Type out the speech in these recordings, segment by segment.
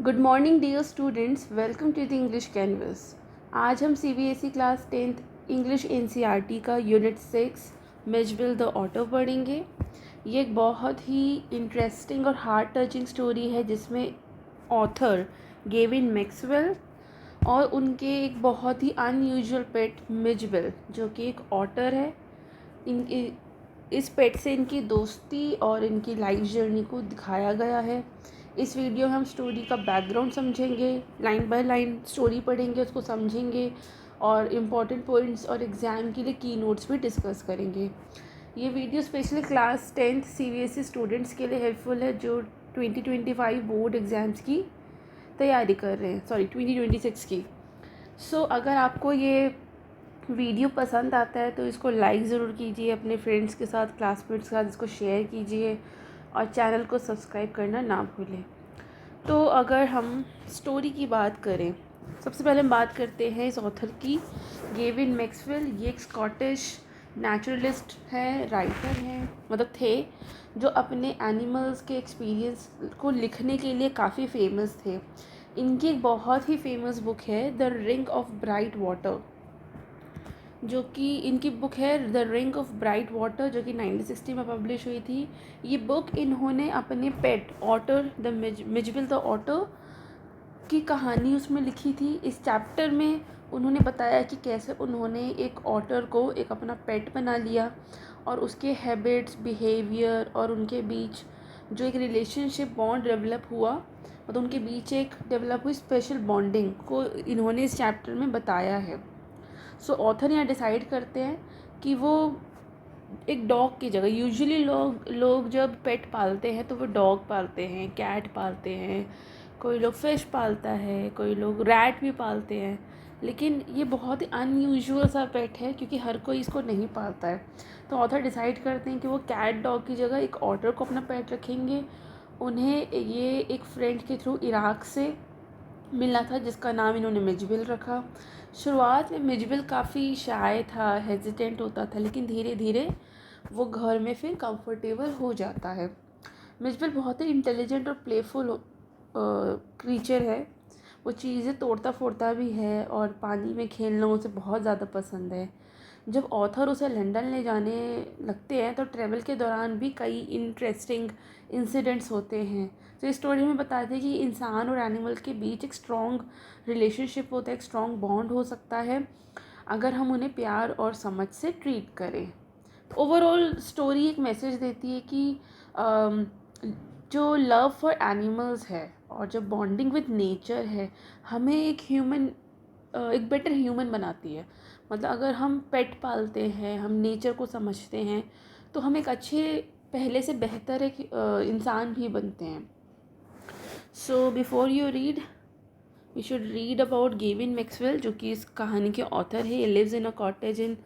Good morning dear students, welcome to the English canvas. आज हम CBSE class 10th English NCERT का unit 6 Mijbil the otter पढ़ेंगे। ये एक बहुत ही इंटरेस्टिंग और हार्ट टचिंग स्टोरी है जिसमें ऑथर गेविन मैक्सवेल और उनके एक बहुत ही अनयूजुअल पेट मिजबिल जो कि एक ऑटर है, इन इस पेट से इनकी दोस्ती और इनकी लाइफ जर्नी को दिखाया गया है। इस वीडियो में हम स्टोरी का बैकग्राउंड समझेंगे, लाइन बाय लाइन स्टोरी पढ़ेंगे, उसको समझेंगे और इम्पॉर्टेंट पॉइंट्स और एग्ज़ाम के लिए की नोट्स भी डिस्कस करेंगे। ये video specially class 10th CBSE students के लिए हेल्पफुल है जो 2025 बोर्ड एग्ज़ाम्स की तैयारी कर रहे हैं, 2026 की। अगर आपको ये वीडियो पसंद आता है तो इसको लाइक ज़रूर कीजिए, अपने फ्रेंड्स के साथ, क्लासमेट्स के साथ इसको शेयर कीजिए और चैनल को सब्सक्राइब करना ना भूलें। तो अगर हम स्टोरी की बात करें, सबसे पहले हम बात करते हैं इस ऑथर की, गेविन मैक्सवेल। ये एक स्कॉटिश नेचुरलिस्ट हैं, राइटर हैं, मतलब थे, जो अपने एनिमल्स के एक्सपीरियंस को लिखने के लिए काफ़ी फेमस थे। इनकी एक बहुत ही फेमस बुक है the ring of bright water, जो कि इनकी बुक है the ring of bright water, जो कि 1960 में पब्लिश हुई थी। ये बुक इन्होंने अपने pet otter the Mijbil the otter की कहानी उसमें लिखी थी। इस चैप्टर में उन्होंने बताया कि कैसे उन्होंने एक ऑटर को एक अपना पेट बना लिया और उसके हैबिट्स, बिहेवियर और उनके बीच जो एक रिलेशनशिप बॉन्ड डेवलप हुआ, मतलब उनके बीच एक डेवलप हुई स्पेशल बॉन्डिंग को इन्होंने इस चैप्टर में बताया है। ऑथर यहाँ डिसाइड करते हैं कि वो एक डॉग की जगह, यूजुअली लोग जब पेट पालते हैं तो वो डॉग पालते हैं, कैट पालते हैं, कोई लोग फ़िश पालता है, कोई लोग रैट भी पालते हैं, लेकिन ये बहुत ही अनयूजुअल सा पेट है क्योंकि हर कोई इसको नहीं पालता है। तो ऑथर डिसाइड करते हैं कि वो कैट डॉग की जगह एक ऑटर को अपना पेट रखेंगे। उन्हें ये एक फ्रेंड के थ्रू इराक से मिला था जिसका नाम इन्होंने मिजबिल रखा। शुरुआत में मिजबिल काफ़ी शाय था, हेजिटेंट होता था, लेकिन धीरे धीरे वो घर में फिर कंफर्टेबल हो जाता है। मिजबिल बहुत ही इंटेलिजेंट और प्लेफुल क्रीचर है। वो चीज़ें तोड़ता फोड़ता भी है और पानी में खेलना उसे बहुत ज़्यादा पसंद है। जब ऑथर उसे लंदन ले जाने लगते हैं तो ट्रैवल के दौरान भी कई इंटरेस्टिंग इंसिडेंट्स होते हैं। तो इस स्टोरी में बताते हैं कि इंसान और एनिमल के बीच एक स्ट्रॉन्ग रिलेशनशिप होता है, एक स्ट्रॉन्ग बॉन्ड हो सकता है अगर हम उन्हें प्यार और समझ से ट्रीट करें। तो ओवरऑल स्टोरी एक मैसेज देती है कि जो लव फॉर एनिमल्स है और जो बॉन्डिंग विद नेचर है, हमें एक बेटर ह्यूमन बनाती है। मतलब अगर हम पेट पालते हैं, हम नेचर को समझते हैं, तो हम एक अच्छे, पहले से बेहतर एक इंसान भी बनते हैं। So before you read, we should read about Gavin Maxwell, जो कि इस कहानी के ऑथर है। ये lives in a cottage in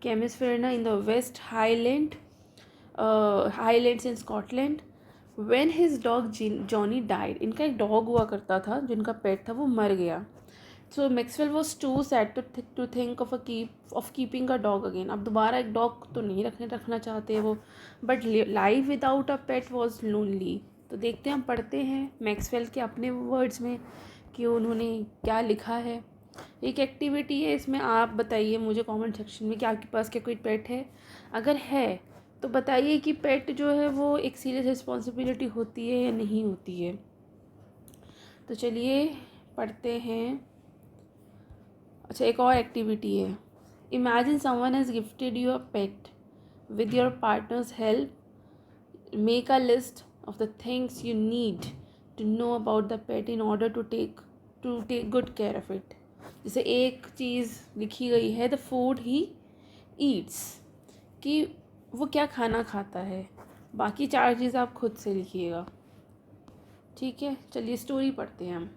Camusfearna in the West Highlands in Scotland. When his dog Johnny died, इनका एक डॉग हुआ करता था, जिनका पेट था, वो मर गया। So Maxwell was too sad to think of keeping a dog again. अब दोबारा एक डॉग तो नहीं रखना चाहते वो, but life without a pet was lonely. तो देखते हैं, हम पढ़ते हैं मैक्सवेल के अपने वर्ड्स में कि उन्होंने क्या लिखा है। एक एक्टिविटी है, इसमें आप बताइए मुझे कमेंट सेक्शन में कि आपके पास क्या कोई पेट है। अगर है तो बताइए कि पेट जो है वो एक सीरियस रिस्पॉन्सिबिलिटी होती है या नहीं होती है। तो चलिए पढ़ते हैं। अच्छा, एक और एक्टिविटी है। Imagine someone has gifted you a pet. With your partner's help make a list of the things you need to know about the pet in order to take good care of it. जैसे एक चीज़ लिखी गई है, the food he eats, कि वो क्या खाना खाता है। बाकी 4 चीज़ आप खुद से लिखिएगा, ठीक है। चलिए स्टोरी पढ़ते हैं हम।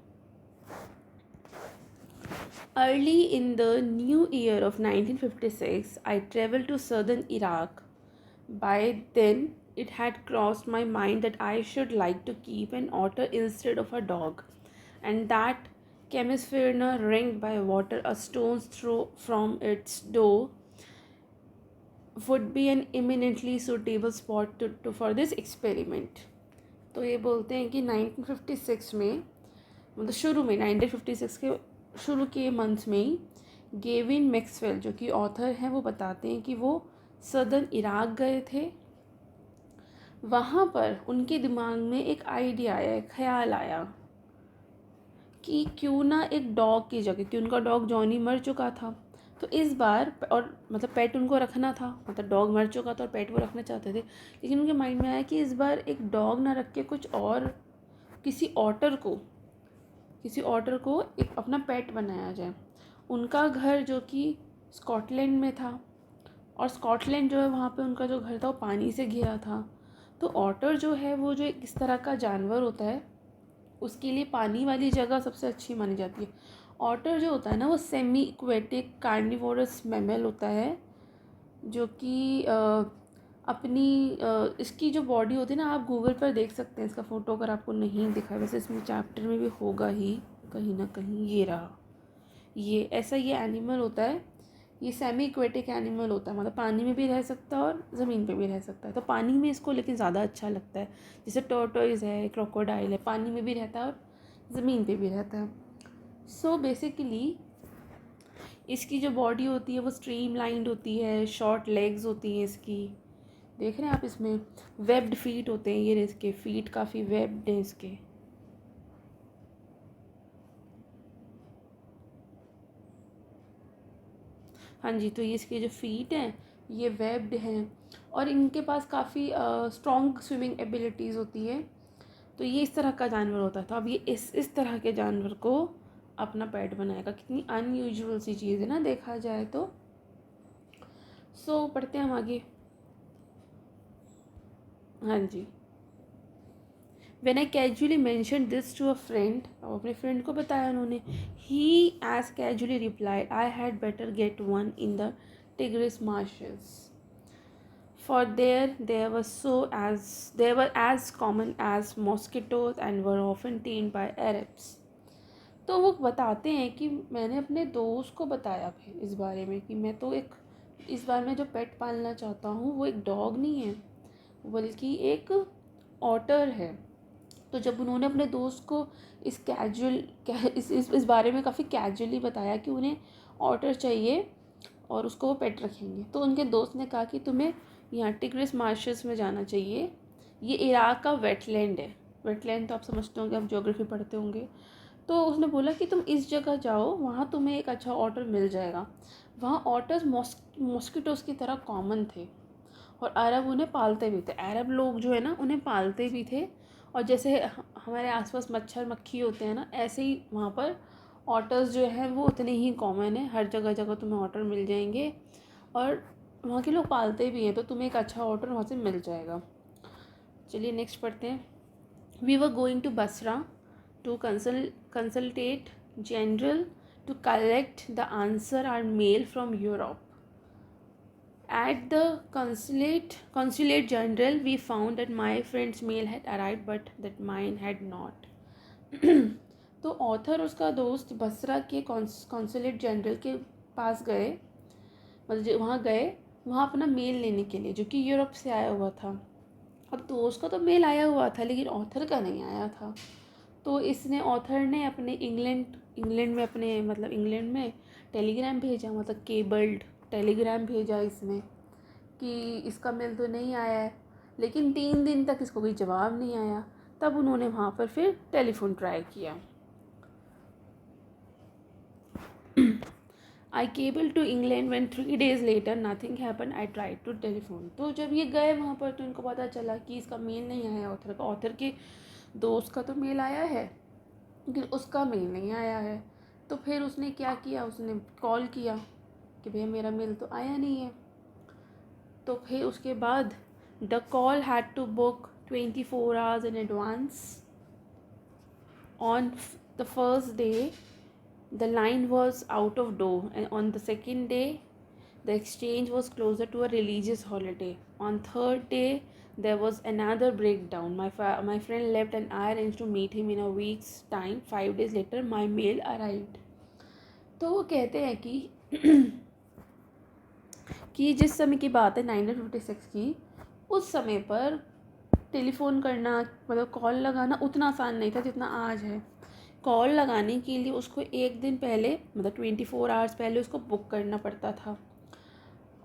Early in the new year of 1956, I traveled to southern Iraq. By then, it had crossed my mind that I should like to keep an otter instead of a dog, and that Chemisphyrna ringed by water a stone's throw from its door would be an eminently suitable spot for this experiment. तो ये बोलते हैं कि 1956 में मतलब शुरू में 1956 के शुरू के मंथ्स में ही गेविन मैक्सवेल जो कि ऑथर हैं वो बताते हैं कि वो सदर्न इराक गए थे। वहाँ पर उनके दिमाग में एक आइडिया आया, एक ख्याल आया कि क्यों ना एक डॉग की जगह, कि उनका डॉग जॉनी मर चुका था, तो इस बार, और मतलब पेट उनको रखना था, मतलब डॉग मर चुका था और पेट वो रखना चाहते थे, लेकिन उनके माइंड में आया कि इस बार एक डॉग ना रख के कुछ और किसी ऑटर को एक अपना पेट बनाया जाए। उनका घर जो कि स्कॉटलैंड में था, और स्कॉटलैंड जो है वहाँ पे उनका जो घर था वो पानी से घिरा था। तो ऑटर जो है वो जो एक इस तरह का जानवर होता है, उसके लिए पानी वाली जगह सबसे अच्छी मानी जाती है। ऑटर जो होता है ना वो सेमी एक्वेटिक कार्निवोरस मैमल होता है, जो कि इसकी जो बॉडी होती है ना, आप गूगल पर देख सकते हैं इसका फ़ोटो अगर आपको नहीं दिखा है, वैसे इसमें चैप्टर में भी होगा ही कहीं ना कहीं। ये रहा, ये ऐसा ये एनिमल होता है। ये सेमी एक्वेटिक एनिमल होता है, मतलब पानी में भी रह सकता है और ज़मीन पे भी रह सकता है। तो पानी में इसको लेकिन ज़्यादा अच्छा लगता है, जैसे टर्टोइज है, क्रोकोडाइल है, पानी में भी रहता है और ज़मीन पे भी रहता है। सो बेसिकली इसकी जो बॉडी होती है वो स्ट्रीमलाइंड होती है, शॉर्ट लेग्स होती हैं इसकी, देख रहे हैं आप, इसमें वेब्ड फीट होते हैं, ये इसके फीट काफ़ी वेब्ड हैं इसके। हाँ जी, तो ये इसके जो फीट हैं ये वेब्ड हैं, और इनके पास काफ़ी स्ट्रॉन्ग स्विमिंग एबिलिटीज़ होती है। तो ये इस तरह का जानवर होता है। तो अब ये इस तरह के जानवर को अपना पेट बनाएगा। कितनी अनयूजुअल सी चीज़ है ना, देखा जाए तो। सो पढ़ते हैं हम आगे। हाँ जी। When I casually mentioned this to a friend, अपने फ्रेंड को बताया उन्होंने, he as casually replied, I had better get one in the Tigris marshes, for they were as common as mosquitoes and were often tamed by Arabs. तो वो बताते हैं कि मैंने अपने दोस्त को बताया फिर इस बारे में कि मैं तो एक इस बार मैं जो पेट पालना चाहता हूँ वो एक डॉग नहीं है बल्कि एक ऑटर है। तो जब उन्होंने अपने दोस्त को इस बारे में काफ़ी कैजुअली बताया कि उन्हें ऑटर चाहिए और उसको वो पेट रखेंगे, तो उनके दोस्त ने कहा कि तुम्हें यहाँ टिग्रिस मार्शेस में जाना चाहिए। ये इराक का वेटलैंड है। वेटलैंड तो आप समझते होंगे, आप ज्योग्राफी पढ़ते होंगे। तो उसने बोला कि तुम इस जगह जाओ, वहाँ तुम्हें एक अच्छा ऑटर मिल जाएगा। वहाँ ऑटर्स मॉस्किटोज़ की तरह कॉमन थे, और अरब उन्हें पालते भी थे। अरब लोग जो है ना उन्हें पालते भी थे, और जैसे हमारे आसपास मच्छर मक्खी होते हैं ना, ऐसे ही वहाँ पर ऑटर्स जो हैं वो उतने ही कॉमन है। हर जगह जगह तुम्हें ऑटर मिल जाएंगे, और वहाँ के लोग पालते भी हैं, तो तुम्हें एक अच्छा ऑटर वहाँ से मिल जाएगा। चलिए नेक्स्ट पढ़ते हैं। We were going to Basra to consultate general to collect the answer our mail from Europe. At the consulate general, we found that my friend's mail had arrived, but that mine had not. तो author उसका दोस्त बसरा के consulate general के पास गए, मतलब वहाँ गए, वहाँ अपना मेल लेने के लिए, जो कि यूरोप से आया हुआ था। अब दोस्त का तो मेल आया हुआ था लेकिन ऑथर का नहीं आया था। तो इसने ऑथर ने अपने इंग्लैंड में टेलीग्राम भेजा, मतलब केबल्ड टेलीग्राम भेजा इसने कि इसका मेल तो नहीं आया है। लेकिन 3 दिन तक इसको कोई जवाब नहीं आया। तब उन्होंने वहाँ पर फिर टेलीफोन ट्राई किया। I cable to England when 3 days later nothing happen, I try to telephone. तो जब ये गए वहाँ पर तो इनको पता चला कि इसका मेल नहीं आया ऑथर का। ऑथर के दोस्त का तो मेल आया है लेकिन उसका मेल नहीं आया है। तो फिर उसने क्या किया, उसने कॉल किया कि भैया मेरा मेल तो आया नहीं है। तो फिर उसके बाद the call had to book 24 hours in advance. On the first day the line was out of door, and on the second day the exchange was closer to a religious holiday. On third day there was another breakdown. My friend left and I arranged to meet him in a week's time. 5 days later my mail arrived. तो वो कहते हैं कि जिस समय की बात है 1956 की, उस समय पर टेलीफ़ोन करना, मतलब कॉल लगाना उतना आसान नहीं था जितना आज है। कॉल लगाने के लिए उसको एक दिन पहले मतलब 24 आवर्स पहले उसको बुक करना पड़ता था।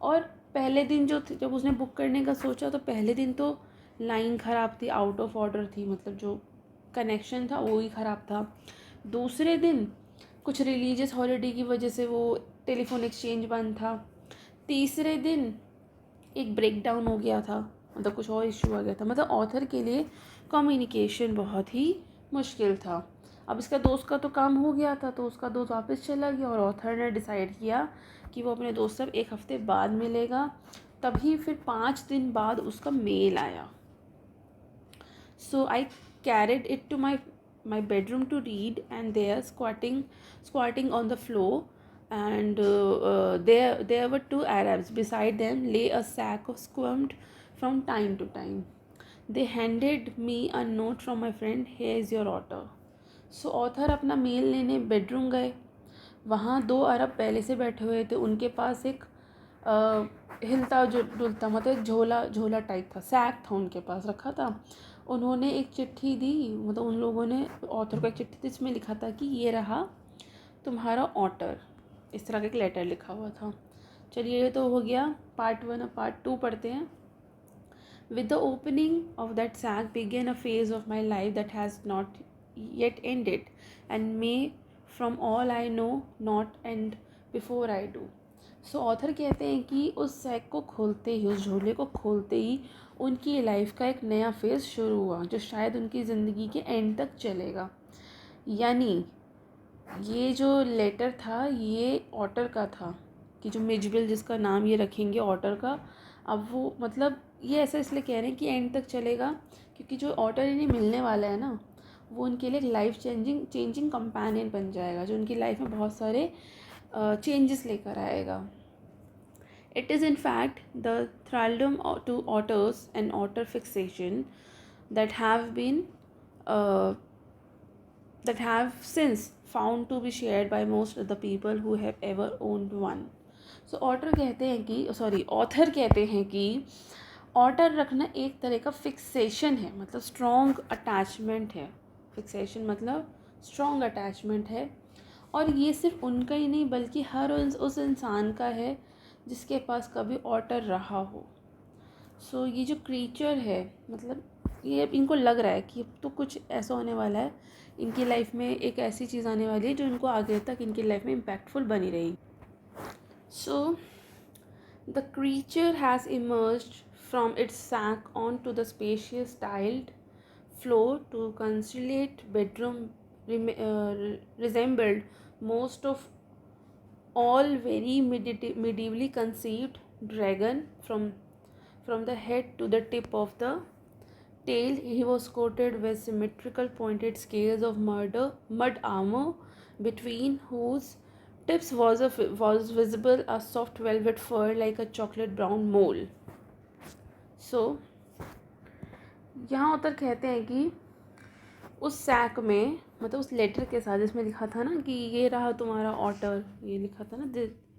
और पहले दिन जब उसने बुक करने का सोचा तो पहले दिन तो लाइन ख़राब थी, आउट ऑफ ऑर्डर थी, मतलब जो कनेक्शन था वो ही ख़राब था। दूसरे दिन कुछ रिलीजियस हॉलीडे की वजह से वो टेलीफोन एक्सचेंज बंद था। तीसरे दिन एक ब्रेक डाउन हो गया था, मतलब कुछ और इशू आ गया था। मतलब ऑथर के लिए कम्युनिकेशन बहुत ही मुश्किल था। अब इसका दोस्त का तो काम हो गया था, तो उसका दोस्त वापस चला गया और ऑथर ने डिसाइड किया कि वो अपने दोस्त से 1 हफ्ते बाद मिलेगा। तभी फिर 5 दिन बाद उसका मेल आया। So I carried it to my bedroom to read, and they are squatting on the floor, and there were 2 Arabs beside them, lay a sack of squirmed from time to time. They handed me a note from my friend, here is your order. So author अपना mail लेने bedroom गए। वहाँ 2 अरब पहले से बैठे हुए थे। उनके पास एक हिलता जो डुलता मतलब एक झोला टाइप था, सैक था उनके पास रखा था। उन्होंने एक चिट्ठी दी, मतलब उन लोगों ने ऑथर को एक चिट्ठी दी जिसमें लिखा था कि ये रहा तुम्हारा ऑर्डर। इस तरह का एक लेटर लिखा हुआ था। चलिए ये तो हो गया पार्ट 1। अब पार्ट 2 पढ़ते हैं। With the opening of that sack began a phase of my life that has not yet ended, and may, from all I know, not end before I do. So author कहते हैं कि उस sac को खोलते ही, उस झोले को खोलते ही उनकी लाइफ का एक नया फेज़ शुरू हुआ जो शायद उनकी ज़िंदगी के एंड तक चलेगा। यानी ये जो लेटर था ये ऑटर का था कि जो मिजबिल जिसका नाम ये रखेंगे ऑटर का, अब वो मतलब ये ऐसा इसलिए कह रहे हैं कि एंड तक चलेगा क्योंकि जो ऑटर इन्हें मिलने वाला है ना वो उनके लिए लाइफ चेंजिंग कंपेनियन बन जाएगा, जो उनकी लाइफ में बहुत सारे चेंजेस लेकर आएगा। It is in fact the thraldom to otters and otter fixation that uh, have since found to be shared by most of the people who have ever owned one. So otter कहते हैं कि author कहते हैं कि otter रखना एक तरह का फिक्सेशन है, मतलब स्ट्रॉन्ग अटैचमेंट है। फिक्सेशन मतलब स्ट्रॉन्ग अटैचमेंट है, और ये सिर्फ उनका ही नहीं बल्कि हर उस इंसान का है जिसके पास कभी ऑटर रहा हो। सो ये जो क्रीचर है, मतलब ये अब इनको लग रहा है कि अब तो कुछ ऐसा होने वाला है, इनकी लाइफ में एक ऐसी चीज़ आने वाली है जो इनको आगे तक इनकी लाइफ में इम्पैक्टफुल बनी रहेगी। So the creature has emerged from its sack onto the spacious tiled floor to conciliate bedroom resembled most of all very medievally conceived dragon. From the head to the tip of the tail he was coated with symmetrical pointed scales of mud armor, between whose tips was visible a soft velvet fur like a chocolate brown mole. सो यहाँ उत्तर कहते हैं कि उस sac में, मतलब उस letter के साथ जिसमें लिखा था ना कि ये रहा तुम्हारा ऑर्डर, ये लिखा था ना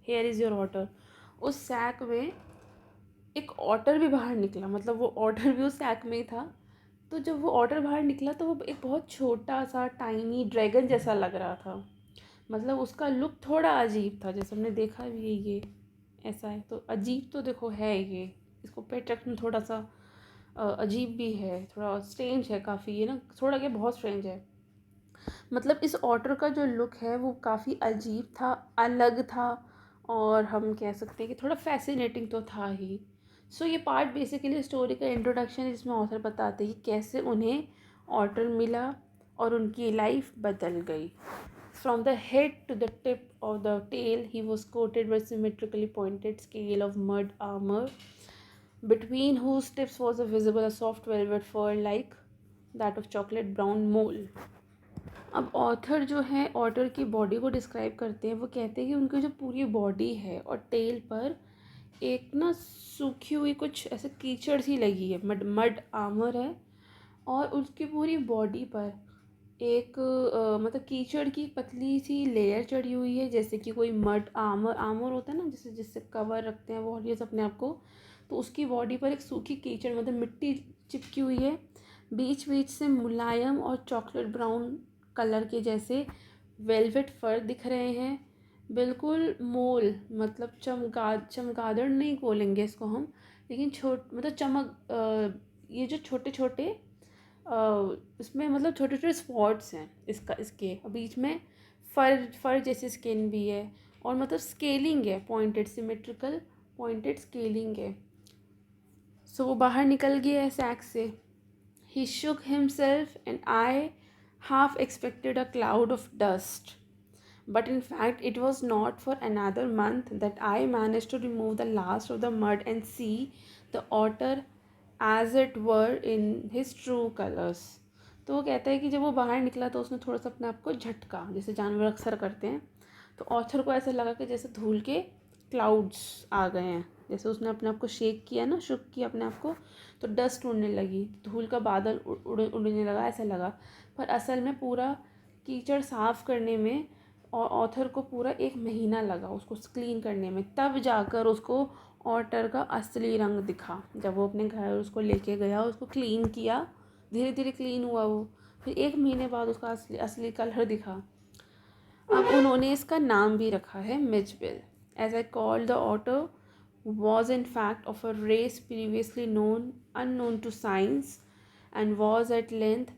हेयर इज़ योर ऑर्डर, उस सैक में एक ऑर्डर भी बाहर निकला, मतलब वो ऑर्डर भी उस सैक में ही था। तो जब वो ऑर्डर बाहर निकला तो वो एक बहुत छोटा सा टाइनी ड्रैगन जैसा लग रहा था। मतलब उसका लुक थोड़ा अजीब था, जैसे हमने देखा भी है ये ऐसा है तो अजीब तो देखो है ये, इसको पेट रखना थोड़ा सा अजीब भी है, थोड़ा स्ट्रेंज है काफ़ी, ये ना थोड़ा क्या बहुत स्ट्रेंज है। मतलब इस ऑटर का जो लुक है वो काफ़ी अजीब था, अलग था, और हम कह सकते हैं कि थोड़ा फैसिनेटिंग तो था ही। सो ये पार्ट बेसिकली स्टोरी का इंट्रोडक्शन है जिसमें ऑथर बताते हैं कि कैसे उन्हें ऑटर मिला और उनकी लाइफ बदल गई। From the head to the tip of the tail, he was coated with symmetrically pointed scale of mud armor, between whose tips was visible a soft velvet fur like that of chocolate brown mole. अब author जो है otter की body को describe करते हैं। वो कहते हैं कि उनकी जो पूरी बॉडी है और टेल पर एक ना सूखी हुई कुछ ऐसे कीचड़ सी लगी है, मड आर्मर है, और उसकी पूरी बॉडी पर एक मतलब कीचड़ की पतली सी लेयर चढ़ी हुई है, जैसे कि कोई मड आर्मर होता है ना, जिससे कवर रखते हैं वॉरियर्स अपने आप को, तो उसकी बॉडी पर एक सूखी कीचड़ मतलब मिट्टी चिपकी हुई है। बीच बीच से मुलायम और चॉकलेट ब्राउन कलर के जैसे वेलवेट फर दिख रहे हैं, बिल्कुल मोल, मतलब चमगादड़ नहीं बोलेंगे इसको हम, लेकिन मतलब ये जो छोटे छोटे इसमें मतलब छोटे छोटे स्पॉट्स हैं इसके बीच में, फर जैसी स्किन भी है, और मतलब स्केलिंग है, पॉइंटेड सिमेट्रिकल पॉइंटेड स्केलिंग है। सो वो बाहर निकल गया है सैक से। He shook himself and I half expected a cloud of dust. But in fact, it was not for another month that I managed to remove the last of the mud and see the otter as it were in his true colors. तो वो कहता है कि जब वो बाहर निकला तो उसने थोड़ा सा अपने आप को झटका, जैसे जानवर अक्सर करते हैं। तो ऑथर को ऐसा लगा कि जैसे धूल के क्लाउड्स आ गए हैं, जैसे उसने अपने आप को शेक किया ना, शुक किया अपने आप को, तो डस्ट उड़ने लगी, धूल का बादल उड़ने लगा, ऐसा लगा। पर असल में पूरा कीचड़ साफ़ करने में और ऑथर को पूरा 1 महीना लगा उसको क्लीन करने में, तब जाकर उसको ऑटर का असली रंग दिखा। जब वो अपने घर उसको लेके गया, उसको क्लीन किया, धीरे धीरे क्लीन हुआ वो, फिर 1 महीने बाद उसका असली कलर दिखा। अब उन्होंने इसका नाम भी रखा है Mijbil, as I called the otter was in fact of a race previously unknown to science, and was at length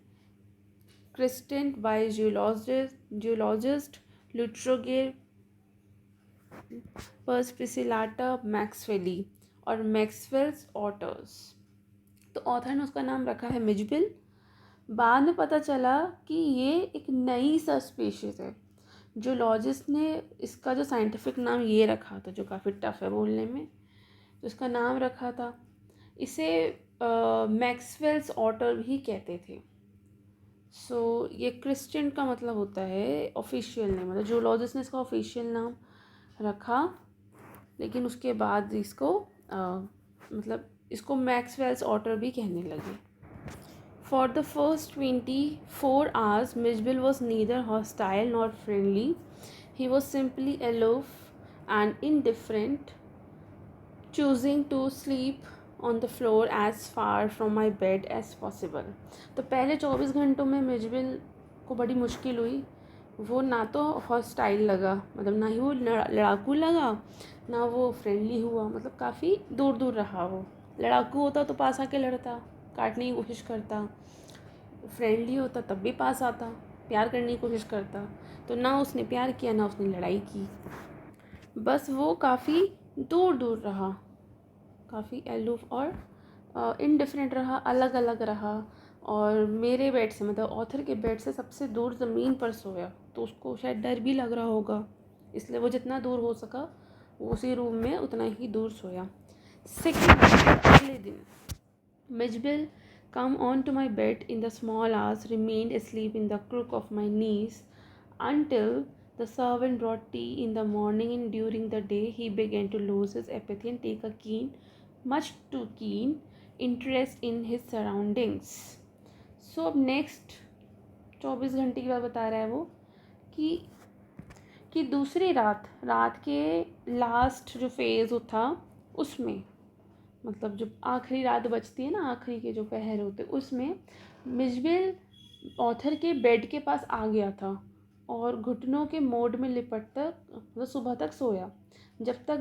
christened by geologist Lutroger Perspicillata maxwelli और मैक्सवेल्स ऑटर्स। तो ऑथर ने उसका नाम रखा है मिजबिल। बाद में पता चला कि ये एक नई सब स्पीशीज़ है। जूलॉजिस्ट ने इसका जो साइंटिफिक नाम ये रखा था, जो काफ़ी टफ है बोलने में, तो इसका नाम रखा था, इसे मैक्सवेल्स ऑटर भी कहते थे। सो ये क्रिश्चियन का मतलब होता है ऑफिशियल नेम, मतलब जूलॉजिस्ट ने इसका ऑफिशियल नाम रखा, लेकिन उसके बाद मतलब इसको मैक्सवेल्स ऑटर भी कहने लगे। For the first 24 hours, Mijbil was neither hostile nor friendly. He was simply aloof and indifferent, choosing to sleep on the floor as far from my bed as possible. तो पहले 24 घंटों में Mijbil को बड़ी मुश्किल हुई। वो ना तो हॉस्टाइल लगा, मतलब ना ही वो लड़ाकू लगा, ना वो फ्रेंडली हुआ, मतलब काफ़ी दूर दूर रहा। वो लड़ाकू होता तो पास आके लड़ता, काटने की कोशिश करता, फ्रेंडली होता तब भी पास आता, प्यार करने की कोशिश करता। तो ना उसने प्यार किया, ना उसने लड़ाई की, बस वो काफ़ी दूर दूर रहा, काफ़ी एलूफ और इनडिफरेंट रहा, अलग अलग रहा। और मेरे बेड से, मतलब ऑथर के बेड से सबसे दूर ज़मीन पर सोया, तो उसको शायद डर भी लग रहा होगा, इसलिए वो जितना दूर हो सका वो उसी रूम में उतना ही दूर सोया। सेकेंड अगले दिन Mijbil come on to my bed in the small hours, remained asleep in the crook of my knees until the servant brought tea in the morning, and during the day he began to lose his apathy and take a much too keen interest in his surroundings. So अब next 24 घंटे की बात बता रहा है वो कि दूसरी रात के लास्ट जो फेज़ था उसमें, मतलब जब आखिरी रात बचती है ना, आखिरी के जो पहर होते, उसमें मिजबिल ऑथर के बेड के पास आ गया था और घुटनों के मोड में लिपट तक, मतलब सुबह तक सोया, जब तक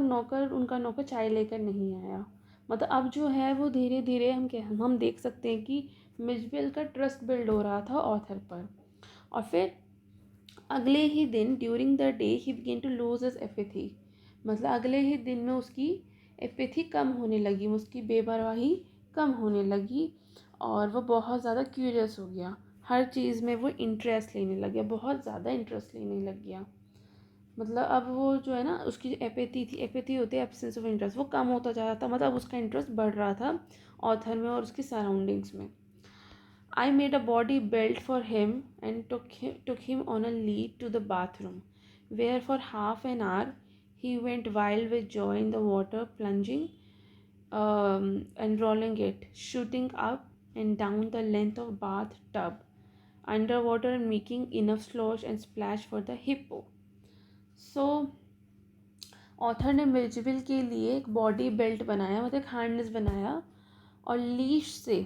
उनका नौकर चाय लेकर नहीं आया। मतलब अब जो है वो धीरे धीरे हम देख सकते हैं कि मिजबिल का ट्रस्ट बिल्ड हो रहा था ऑथर पर। और फिर अगले ही दिन ड्यूरिंग द डे ही began to lose his apathy, मतलब अगले ही दिन में उसकी एपैथी कम होने लगी, उसकी बेपरवाही कम होने लगी, और वो बहुत ज़्यादा क्यूरियस हो गया, हर चीज़ में वो इंटरेस्ट लेने लग गया, बहुत ज़्यादा इंटरेस्ट लेने लग गया। मतलब अब वो जो है ना, उसकी जो एपैथी होती है एब्सेंस ऑफ इंटरेस्ट, वो कम होता जा रहा था, मतलब उसका इंटरेस्ट बढ़ रहा था ऑथर में और उसकी सराउंडिंग्स में। I made a body belt for him and took him on a lead to the bathroom, where for half an hour he went wild with joy in the water, plunging and rolling it, shooting up and down the length of bathtub, underwater and making enough slosh and splash for the hippo. So author ने मिर्जबिल के लिए एक body belt बनाया, मतलब एक harness बनाया, और leash से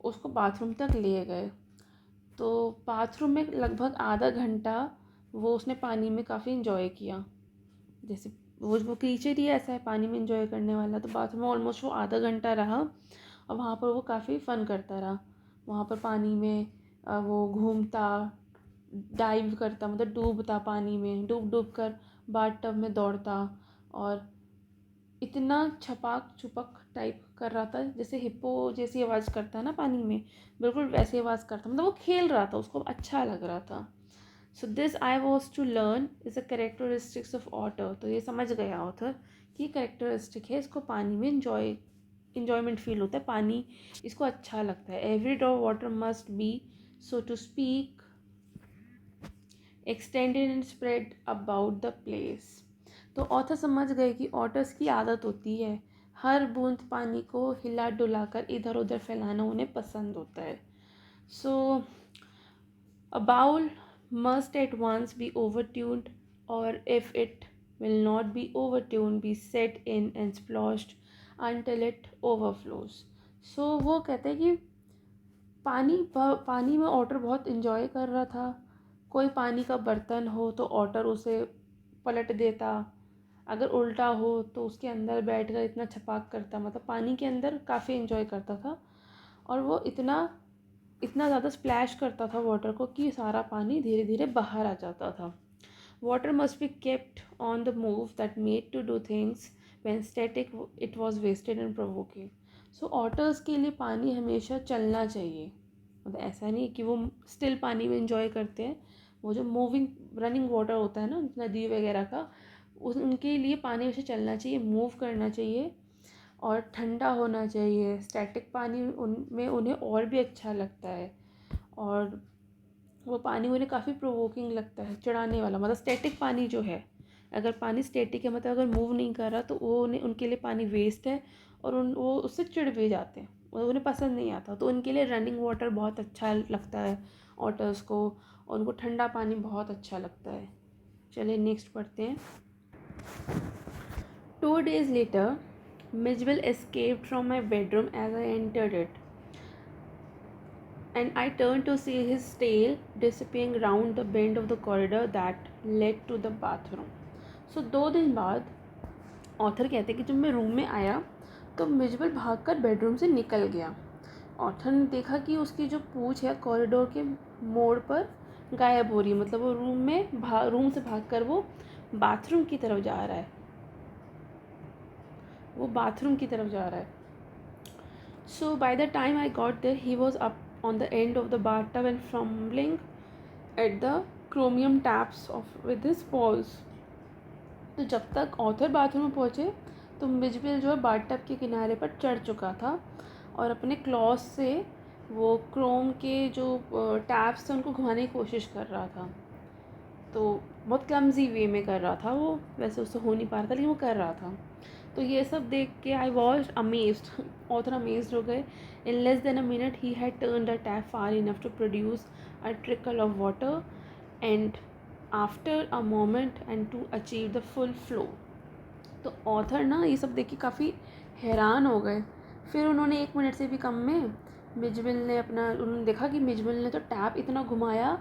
उसको बाथरूम तक ले गए। तो बाथरूम में लगभग आधा घंटा वो उसने पानी में काफ़ी इन्जॉय किया। जैसे वो क्रीचर ही ऐसा है पानी में इन्जॉय करने वाला, तो बाथरूम में ऑलमोस्ट वो आधा घंटा रहा और वहाँ पर वो काफ़ी फ़न करता रहा। वहाँ पर पानी में वो घूमता, डाइव करता, मतलब डूबता पानी में, डूब डूब कर बाथ टब में दौड़ता और इतना छपाक छुपक टाइप कर रहा था जैसे हिप्पो जैसी आवाज़ करता है ना पानी में, बिल्कुल वैसी आवाज़ करता, मतलब वो खेल रहा था, उसको अच्छा लग रहा था। So this I was to learn is a characteristics of water. तो ये समझ गया ऑथर कि करेक्टरिस्टिक है, इसको पानी में इंजॉयमेंट फील होता है, पानी इसको अच्छा लगता है। Every drop water must be, so to speak, extended and spread about the place. तो ऑथर समझ गए कि ऑटर्स की आदत होती है हर बूंद पानी को हिला डुला कर इधर उधर फैलाना, उन्हें पसंद होता है। सो a bowl must at once be overtuned, or if it will not be overtuned, be set in and splashed until it overflows. So वो कहते हैं कि पानी में ऑटर बहुत इन्जॉय कर रहा था। कोई पानी का बर्तन हो तो ऑटर उसे पलट देता, अगर उल्टा हो तो उसके अंदर बैठकर इतना छपाक करता, मतलब पानी के अंदर काफ़ी इन्जॉय करता था। और वो इतना इतना ज़्यादा स्प्लैश करता था वाटर को कि सारा पानी धीरे धीरे बाहर आ जाता था। Water must be kept on the move that made to do things when static it was wasted and provoking. So otters के लिए पानी हमेशा चलना चाहिए, मतलब ऐसा नहीं कि वो स्टिल पानी में इंजॉय करते हैं। वो जो मूविंग रनिंग वाटर होता है ना नदी वगैरह का, उनके लिए पानी हमेशा चलना चाहिए, मूव करना चाहिए और ठंडा होना चाहिए। स्टैटिक पानी उनमें उन्हें और भी अच्छा लगता है और वो पानी उन्हें काफ़ी प्रोवोकिंग लगता है, चिढ़ाने वाला। मतलब स्टैटिक पानी जो है, अगर पानी स्टैटिक है मतलब अगर मूव नहीं कर रहा, तो वो उनके लिए पानी वेस्ट है और वो उससे चिढ़ भी जाते हैं और उन्हें पसंद नहीं आता। तो उनके लिए रनिंग वाटर बहुत अच्छा लगता है ऑटर्स को, और उनको ठंडा पानी बहुत अच्छा लगता है। चलिए नेक्स्ट पढ़ते हैं। 2 days later, Mitchell escaped from my bedroom as I entered it, and I turned to see his tail disappearing round the bend of the corridor that led to the bathroom. So 2 दिन बाद author कहते हैं कि जब मैं room में आया तो मिजबल भागकर बेडरूम से निकल गया। ऑथर ने देखा कि उसकी जो पूँछ है कॉरिडोर के मोड़ पर गायब हो रही है, मतलब वो रूम से भागकर वो बाथरूम की तरफ जा रहा है, वो बाथरूम की तरफ जा रहा है। So by the time I got there, he was up on the end of the bathtub and fumbling at the chromium taps with his paws. तो जब तक ऑथर बाथरूम में पहुँचे तो मिजबिल जो है बाथटब के किनारे पर चढ़ चुका था और अपने क्लॉज से वो क्रोम के जो टैप्स थे उनको घुमाने की कोशिश कर रहा था। तो बहुत क्लमजी वे में कर रहा था वो, वैसे उससे हो नहीं पा रहा था लेकिन वो कर रहा था। तो ये सब देख के I was amazed, author amazed हो गए। In less than a minute ही had turn the tap far enough to produce a trickle of water and after a moment and to achieve the full flow. तो author ना ये सब देख के काफ़ी हैरान हो गए। फिर उन्होंने 1 मिनट से भी कम में उन्होंने देखा कि मिजबिल ने तो टैप इतना घुमाया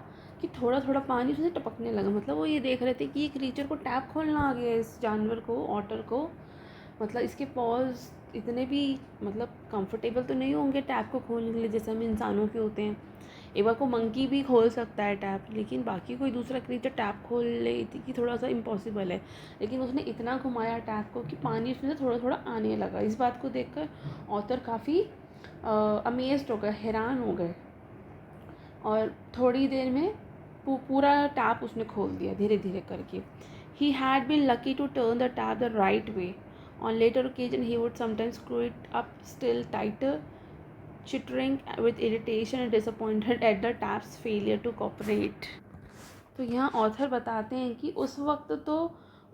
कि थोड़ा थोड़ा पानी उससे टपकने लगा। मतलब वो ये देख रहे थे कि ये क्रीचर को टैप खोलना आ गया है, इस जानवर को, ऑटर को। मतलब इसके पॉज इतने भी मतलब कंफर्टेबल तो नहीं होंगे टैप को खोलने के लिए जैसे हम इंसानों के होते हैं। एक बार को मंकी भी खोल सकता है टैप, लेकिन बाकी कोई दूसरा क्रीचर टैप खोल ले कि थोड़ा सा इम्पॉसिबल है। लेकिन उसने इतना घुमाया टैप को कि पानी उसमें से थोड़ा थोड़ा आने लगा। इस बात को देखकर ऑथर काफ़ी अमेज्ड हो गए, हैरान हो गए और थोड़ी देर में पूरा टैप उसने खोल दिया धीरे धीरे करके। He had been lucky to turn the tap the right way. On later occasion he would sometimes screw it up still tighter, chittering with irritation and disappointment at the tap's failure to cooperate. तो यहाँ author बताते हैं कि उस वक्त तो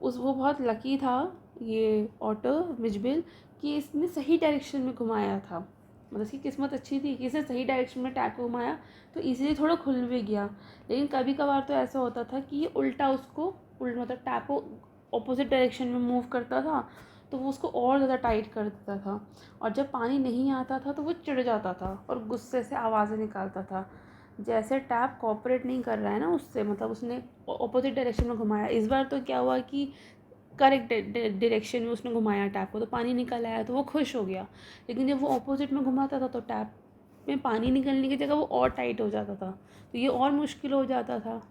वो बहुत लकी था ये ऑटर मिजबिल कि इसने सही डायरेक्शन में घुमाया था। मतलब इसकी किस्मत अच्छी थी कि इसने सही डायरेक्शन में टैप को घुमाया तो इजीली थोड़ा खुल भी गया। लेकिन कभी कभार तो ऐसा होता था कि ये उल्टा मतलब टैप को अपोजिट डायरेक्शन में मूव करता था तो वो उसको और ज़्यादा टाइट कर देता था। और जब पानी नहीं आता था तो वो चिढ़ जाता था और गुस्से से आवाज़ें निकालता था। जैसे टैप कोऑपरेट नहीं कर रहा है ना उससे, मतलब उसने अपोजिट डायरेक्शन में घुमाया। इस बार तो क्या हुआ कि करेक्ट डायरेक्शन में उसने घुमाया टैप को, तो पानी निकल आया, तो वो खुश हो गया। लेकिन जब वो अपोजिट में घुमाता था तो टैप में पानी निकलने की जगह वो और टाइट हो जाता था। तो ये और मुश्किल हो जाता था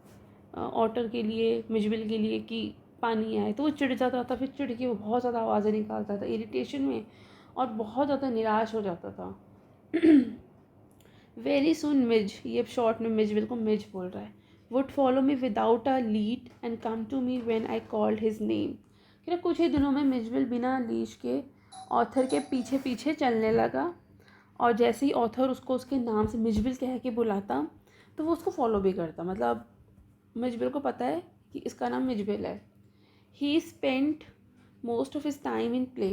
ऑटर के लिए, मिजबिल के लिए, कि पानी आए। तो वो चिढ़ जाता था, फिर चिढ़ के वो बहुत ज़्यादा आवाज़ें निकालता था इरिटेशन में, और बहुत ज़्यादा निराश हो जाता था। वेरी सुन मिज, ये शॉर्ट में मिजबिल को मिज बोल रहा है, would follow me without a lead and come to me when I called his name. फिर कुछ ही दिनों में मिजबिल बिना लीश के ऑथर के पीछे पीछे चलने लगा, और जैसे ही ऑथर उसको उसके नाम से मिजबिल कह के बुलाता तो वो उसको फॉलो भी करता। मतलब मिजबिल को पता है कि इसका नाम मिजबिल है। He spent most of his time in play,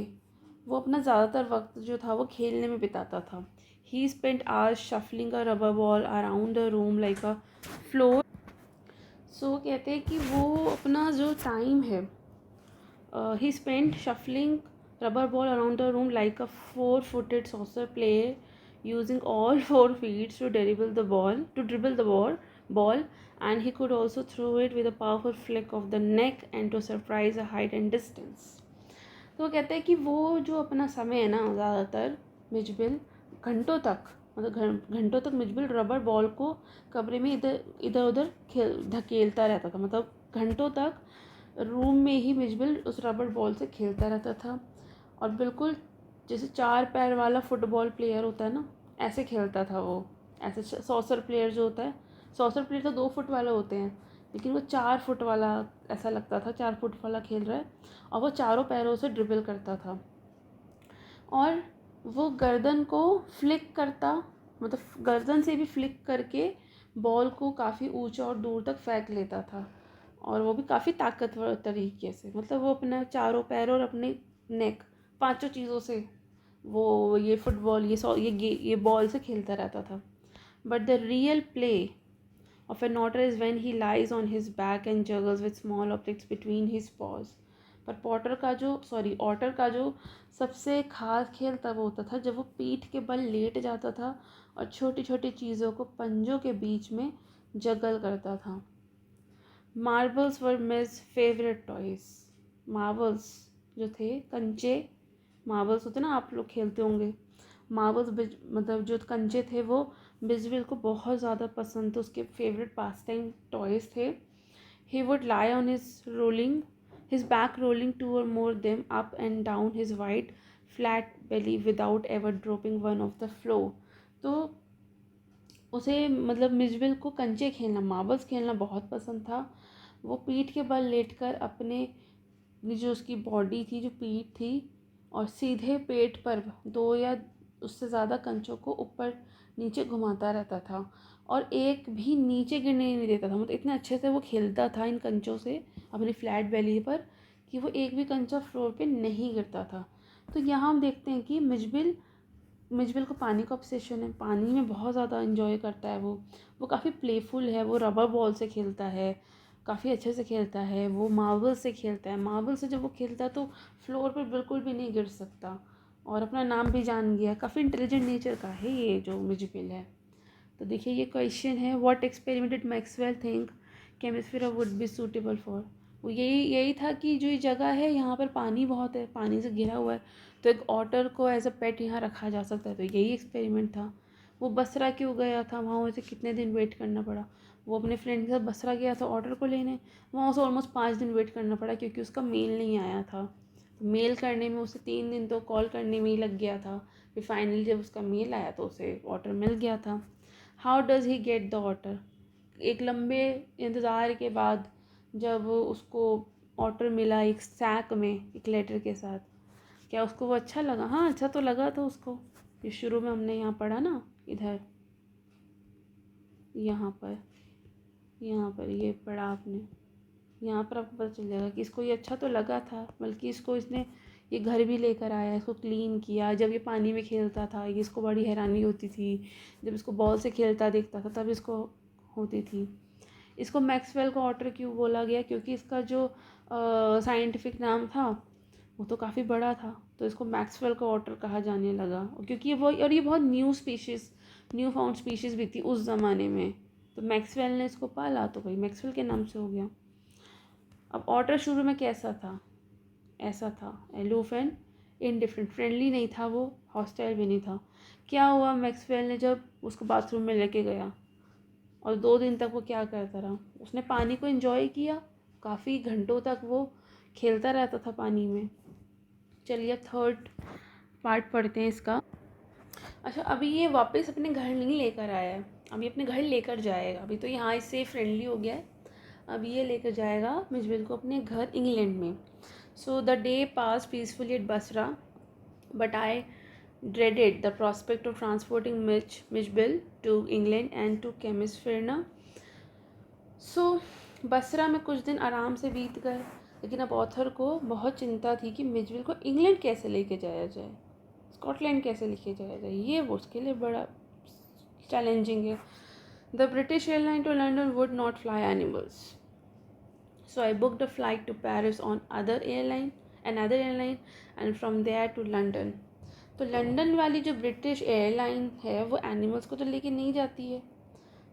वो अपना ज़्यादातर वक्त जो था वो खेलने में बिताता था। He spent hours shuffling a rubber ball around the room like a floor. So कहते हैं कि वो अपना जो टाइम है, he spent shuffling rubber ball around the room like a four-footed saucer player using all 4 feet to dribble the ball, and he could also throw it with a powerful flick of the neck and to surprise a height and distance. तो वो कहते हैं कि वो जो अपना समय है ना, ज़्यादातर मिजबिल घंटों तक, मतलब घंटों तक मिजबिल रबर बॉल को कमरे में इधर इधर उधर धकेलता रहता था। मतलब घंटों तक रूम में ही मिजबिल उस रबर बॉल से खेलता रहता था, और बिल्कुल जैसे 4 पैर वाला फुटबॉल प्लेयर होता है ना, ऐसे खेलता था वो। ऐसे सॉसर प्लेयर जो होता है, सॉसर प्लेयर तो 2 फुट वाले होते हैं, लेकिन वो 4 फुट वाला ऐसा लगता था, 4 फुट वाला खेल रहा है, और वो चारों पैरों से ड्रिबल करता था। और वो गर्दन को फ्लिक करता, मतलब गर्दन से भी फ्लिक करके बॉल को काफ़ी ऊंचा और दूर तक फेंक लेता था, और वो भी काफ़ी ताकतवर तरीके से। मतलब वो अपना चारों पैर और अपने नेक, पांचों चीज़ों से वो ये फुटबॉल ये बॉल से खेलता रहता था। But the real play of an otter is when he lies on his back and juggles with small objects between his paws. पर ऑटर का जो सबसे खास खेल तब होता था जब वो पीठ के बल लेट जाता था और छोटी छोटी चीज़ों को पंजों के बीच में जगल करता था। मार्बल्स वर मिस फेवरेट टॉयज। मार्बल्स जो थे, कंचे मार्बल्स होते ना, आप लोग खेलते होंगे। मार्बल्स मतलब जो कंचे थे वो बिजविल को बहुत ज़्यादा पसंद थे, उसके फेवरेट पास टाइम टॉयज़ थे। He would lie on his back rolling 2 or more them up and down his wide flat belly without ever dropping one off the floor. तो उसे मतलब मिजबिल को कंचे खेलना, मार्बल्स खेलना बहुत पसंद था। वो पीठ के बल लेटकर अपने जो उसकी बॉडी थी, जो पीठ थी, और सीधे पेट पर 2 या उससे ज़्यादा कंचों को ऊपर नीचे घुमाता रहता था, और एक भी नीचे गिरने नहीं देता था। मतलब इतने अच्छे से वो खेलता था इन कंचों से अपनी फ्लैट बेली पर कि वो एक भी कंचा फ्लोर पे नहीं गिरता था। तो यहाँ हम देखते हैं कि मिजबिल को पानी का ऑब्सेशन है, पानी में बहुत ज़्यादा इन्जॉय करता है वो काफ़ी प्लेफुल है। वो रबर बॉल से खेलता है, काफ़ी अच्छे से खेलता है। वो मार्बल से खेलता है, मार्बल से जब वो खेलता है तो फ्लोर पर बिल्कुल भी नहीं गिर सकता, और अपना नाम भी जान गया। काफ़ी इंटेलिजेंट नेचर का है ये जो मिजबिल है। तो देखिए ये क्वेश्चन है, what experiment did Maxwell think Camusfearna would be suitable for. वो यही था कि जो ये जगह है यहाँ पर पानी बहुत है, पानी से घिरा हुआ है, तो एक ऑटर को एज अ पेट यहाँ रखा जा सकता है। तो यही एक्सपेरिमेंट था। वो बसरा क्यों गया था वहाँ, उसे कितने दिन वेट करना पड़ा। वो अपने फ्रेंड के साथ बसरा गया था ऑटर को लेने, वहाँ उसे ऑलमोस्ट 5 दिन वेट करना पड़ा क्योंकि उसका मेल नहीं आया था। मेल करने में उसे 3 दिन तो कॉल करने में ही लग गया था। फिर फाइनली जब उसका मेल आया तो उसे ऑटर मिल गया था। How does he get the otter, एक लंबे इंतज़ार के बाद जब उसको ऑटर मिला एक सैक में एक लेटर के साथ, क्या उसको वो अच्छा लगा? हाँ, अच्छा तो लगा था उसको। ये शुरू में हमने यहाँ पढ़ा ना, इधर यहाँ पर ये पढ़ा आपने, यहाँ पर आपको पता चल जाएगा कि इसको ये अच्छा तो लगा था। बल्कि इसने ये घर भी लेकर आया, इसको क्लीन किया। जब ये पानी में खेलता था ये इसको बड़ी हैरानी होती थी, जब इसको बॉल से खेलता देखता था तब इसको होती थी। इसको मैक्सवेल का ऑटर क्यों बोला गया? क्योंकि इसका जो साइंटिफिक नाम था वो तो काफ़ी बड़ा था, तो इसको मैक्सवेल का ऑटर कहा जाने लगा। क्योंकि ये बहुत न्यू फाउंड स्पीशीज़ भी थी उस ज़माने में। तो मैक्सवेल ने इसको पाला तो भाई मैक्सवेल के नाम से हो गया। अब ऑटर शुरू में कैसा था, ऐसा था, एलूफ एंड इनडिफरेंट, फ्रेंडली नहीं था वो, हॉस्टाइल भी नहीं था। क्या हुआ, मैक्सवेल ने जब उसको बाथरूम में लेके गया और 2 दिन तक वो क्या करता रहा, उसने पानी को एंजॉय किया, काफ़ी घंटों तक वो खेलता रहता था पानी में। चलिए अब थर्ड पार्ट पढ़ते हैं इसका। अच्छा, अभी ये वापस अपने घर नहीं लेकर आया है, अभी अपने घर लेकर जाएगा। अभी तो यहाँ इससे फ्रेंडली हो गया है, अब ये लेकर जाएगा मिजबिल को अपने घर इंग्लैंड में। So the day pass peacefully at Basra, but I dreaded the prospect of transporting Mijbil to England and to Kemisferna. सो बसरा में कुछ दिन आराम से बीत गए, लेकिन अब ऑथर को बहुत चिंता थी कि मिजबिल को इंग्लैंड कैसे लेके जाया जाए, स्कॉटलैंड कैसे लेके जाया जाए, ये वो उसके लिए बड़ा चैलेंजिंग है। The British airline to London would not fly animals, so I booked a flight to Paris on other airline and from there to London. तो लंदन वाली जो ब्रिटिश एयरलाइन है वो एनिमल्स को तो लेके नहीं जाती है,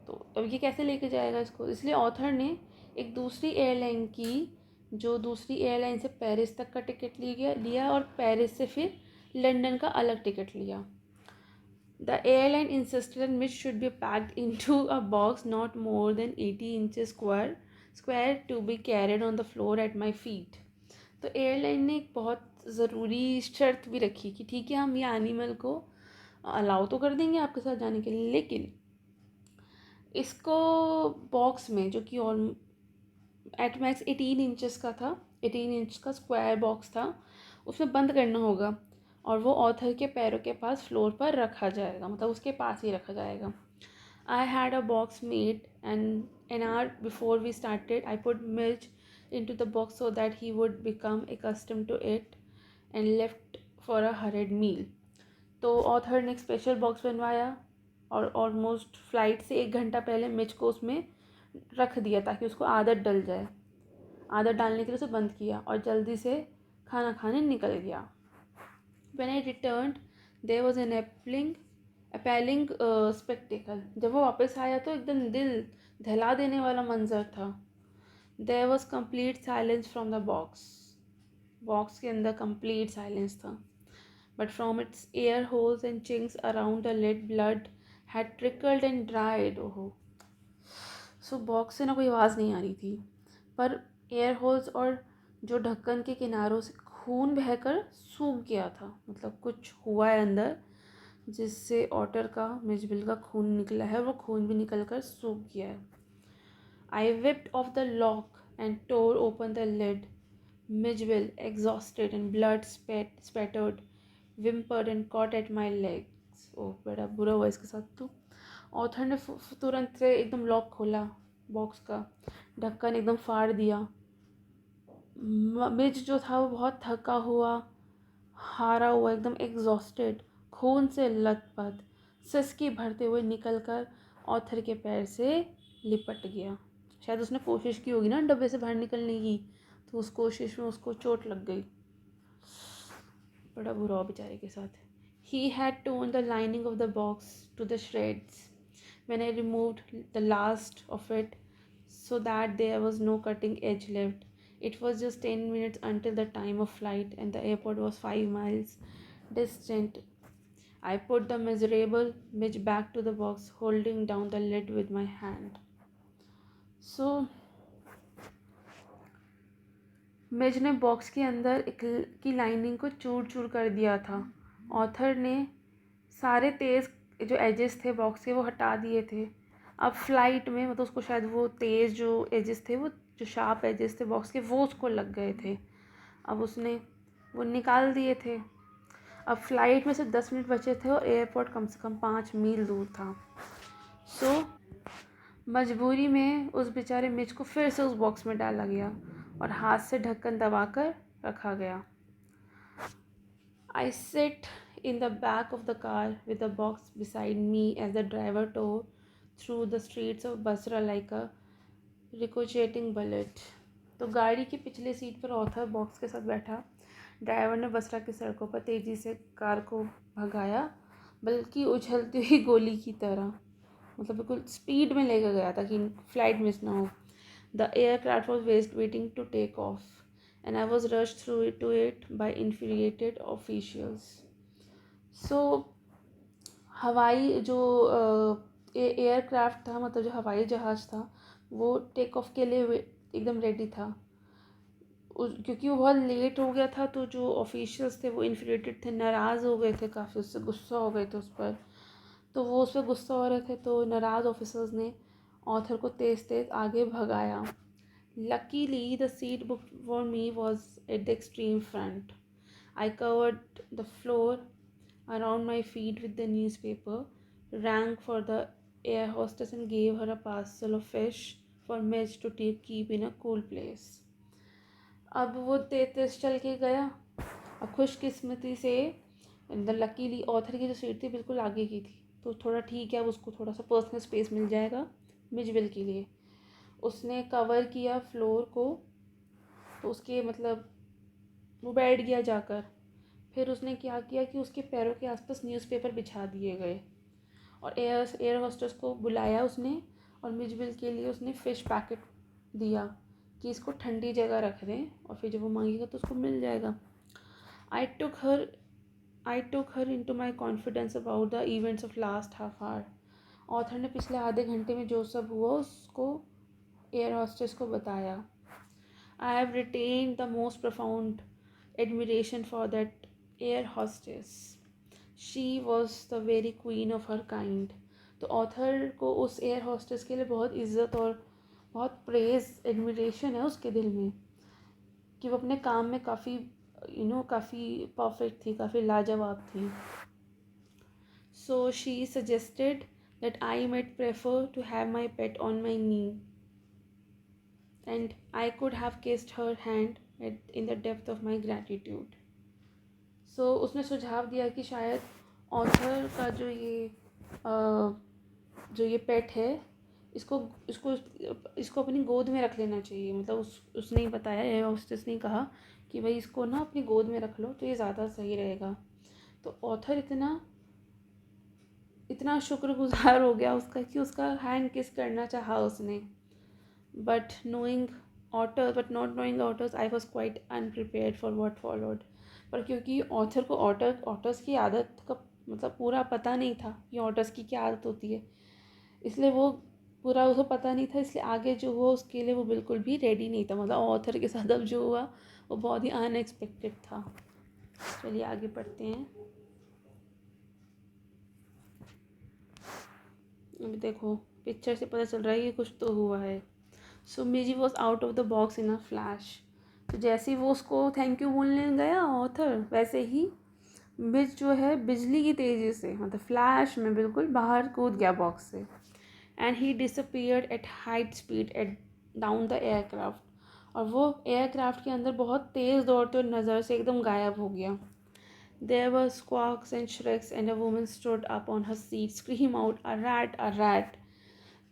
तो अब ये कैसे लेके जाएगा इसको, इसलिए ऑथर ने एक दूसरी एयरलाइन की, जो दूसरी एयरलाइन से पेरिस तक का टिकट लिया और पेरिस से फिर लंदन का अलग टिकट लिया। The airline insisted Mij should be packed into a box not more than 80 inches square to be carried on the floor at my feet. तो एयरलाइन ने एक बहुत ज़रूरी शर्त भी रखी कि ठीक है, हम ये एनिमल को अलाउ तो कर देंगे आपके साथ जाने के लिए, लेकिन इसको बॉक्स में, जो कि ऑल एट मैक्स 18 इंचेस का था, 18 इंच का स्क्वायर बॉक्स था, उसमें बंद करना होगा और वो ऑथर के पैरों के पास फ्लोर पर रखा जाएगा, मतलब उसके पास ही रखा जाएगा। I had a box made and an hour before we started I put Mij into the box so that he would become accustomed to it and left for a hurried meal. तो author ने एक special box बनवाया और almost flight से 1 घंटा पहले Mitch को उसमें रख दिया ताकि उसको आदत डल जाए। आदत डालने के लिए उसे बंद किया और जल्दी से खाना खाने निकल गया। When I returned, there was an appalling spectacle. जब वो वापस आया तो एकदम दिल दहला देने वाला मंजर था। There was complete silence from the box. Box के अंदर complete silence था. But from its air holes and chinks around the lid, blood had trickled and dried. ओहो, सो बॉक्स से ना कोई आवाज़ नहीं आ रही थी, पर एयर होल्स और जो ढक्कन के किनारों से खून बहकर सूख गया था, मतलब कुछ हुआ है अंदर जिससे ऑटर का, मिजबिल का खून निकला है, वो खून भी निकल कर सूख गया है। I whipped off the lock and tore open the lid. Midgeville, exhausted and blood spattered, whimpered and caught at my legs. ओह, बड़ा बुरा हुआ इसके साथ। तो ऑथर ने तुरंत से एकदम लॉक खोला बॉक्स का, ढक्कन एकदम फाड़ दिया। मिज जो था वो बहुत थका हुआ, हारा हुआ, एकदम एग्जॉस्टेड, खून से लथपथ, सिसकी भरते हुए निकलकर ऑथर के पैर से लिपट गया। शायद उसने कोशिश की होगी ना डब्बे से बाहर निकलने की, तो उस कोशिश में उसको चोट लग गई। बड़ा बुरा हुआ बेचारे के साथ। He had torn the lining of the box to the shreds when I removed the last of it so that there was no cutting edge left. It was just 10 minutes until the time of flight and the airport was 5 miles distant. I put the miserable Mitch back to the box, holding down the lid with my hand. So मिज ने box के अंदर की lining को चूर चूर कर दिया था। ऑथर ने सारे तेज़ जो एजेस थे बॉक्स के वो हटा दिए थे। अब फ्लाइट में मतलब उसको शायद वो तेज़ जो एजेस थे, वो जो शार्प एजेस थे बॉक्स के, वो उसको लग गए थे। अब उसने वो निकाल दिए थे। अब फ्लाइट में सिर्फ 10 मिनट बचे थे और एयरपोर्ट कम से कम 5 मील दूर था। सो मजबूरी में उस बेचारे मिज को फिर से उस बॉक्स में डाला गया और हाथ से ढक्कन दबाकर रखा गया। I sit in the back of the car with the box beside me as the driver tore through the streets of Basra like a ricocheting bullet. तो गाड़ी की पिछले सीट पर ऑथर बॉक्स के साथ बैठा। ड्राइवर ने बसरा की सड़कों पर तेज़ी से कार को भगाया, बल्कि उछलती हुई गोली की तरह। मतलब बिल्कुल स्पीड में लेकर गया था कि फ़्लाइट मिस ना हो. The aircraft was waiting to take off, and I was rushed through to it by infuriated officials. So हवाई जो एयरक्राफ्ट था, मतलब जो हवाई जहाज़ था, वो टेक ऑफ के लिए एकदम रेडी था. क्योंकि वो बहुत लेट हो गया था, तो जो ऑफिशियल्स थे वो इन्फ्यूरेटेड थे, नाराज़ हो गए थे काफ़ी, उससे गुस्सा हो गए थे उस पर. तो वो उस पर गुस्सा हो रहे थे, तो नाराज़ ऑफिसर्स ने ऑथर को तेज़ तेज़ आगे भगाया. Luckily, the seat booked for me was at the extreme front. I covered the floor around my feet with the newspaper, rang for the air hostess, and gave her a parcel of fish for Midge to keep in a cool place. अब वो तेज चल के गया. अब खुशकिस्मती से luckily author की जो seat थी बिल्कुल आगे की थी, तो थोड़ा ठीक है, अब उसको थोड़ा सा पर्सनल स्पेस मिल जाएगा मिजबिल के लिए. उसने कवर किया फ्लोर को, तो उसके मतलब वो बैठ गया जाकर. फिर उसने क्या किया कि उसके पैरों के आसपास न्यूज़पेपर बिछा दिए गए, और एयर होस्टेस को बुलाया उसने, और मिजबिल के लिए उसने फ़िश पैकेट दिया कि इसको ठंडी जगह रख दें, और फिर जब वो मांगेगा तो उसको मिल जाएगा. I took her I took her into my confidence about the events of last half hour. Author ने पिछले आधे घंटे में जो सब हुआ उसको एयर होस्टेस को बताया. I have retained the most profound admiration for that air hostess. She was the very queen of her kind. तो ऑथर को उस एयर हॉस्टेस के लिए बहुत इज़्ज़त और बहुत प्रेज़ एडमिरेशन है उसके दिल में, कि वो अपने काम में काफ़ी काफ़ी परफेक्ट थी, काफ़ी लाजवाब थी. So she suggested that I might prefer to have my pet on my knee, and I could have kissed her hand in the depth of my gratitude. So उसने सुझाव दिया कि शायद ऑथर का जो ये पेट है, इसको इसको इसको अपनी गोद में रख लेना चाहिए. मतलब उसने ही बताया, एयर होस्टेस ने कहा कि भाई इसको ना अपनी गोद में रख लो तो ये ज़्यादा सही रहेगा. तो ऑथर इतना इतना शुक्रगुजार हो गया उसका कि उसका हैंड किस करना चाहा उसने. But not knowing otters, I was quite unprepared for what followed. पर क्योंकि ऑथर को ऑटर्स की आदत का मतलब पूरा पता नहीं था कि ऑटर्स की क्या आदत होती है, इसलिए वो पूरा उसको पता नहीं था, इसलिए आगे जो हुआ उसके लिए वो बिल्कुल भी रेडी नहीं था. मतलब ऑथर के साथ अब जो हुआ वो बहुत ही अनएक्सपेक्टेड था. चलिए आगे पढ़ते हैं. अभी देखो पिक्चर से पता चल रहा है कि कुछ तो हुआ है. So Mij was out of the box in a flash. तो जैसे ही वो उसको थैंक यू बोलने गया ऑथर, वैसे ही मिज जो है बिजली की तेज़ी से, मतलब फ्लैश में बिल्कुल बाहर कूद गया बॉक्स से. And he disappeared at high speed at down the aircraft. और वो एयरक्राफ्ट के अंदर बहुत तेज़ दौड़ते हुए नज़र से एकदम गायब हो गया. There were squawks and shrieks, and a woman stood up on her seat, scream out, "A rat! A rat!"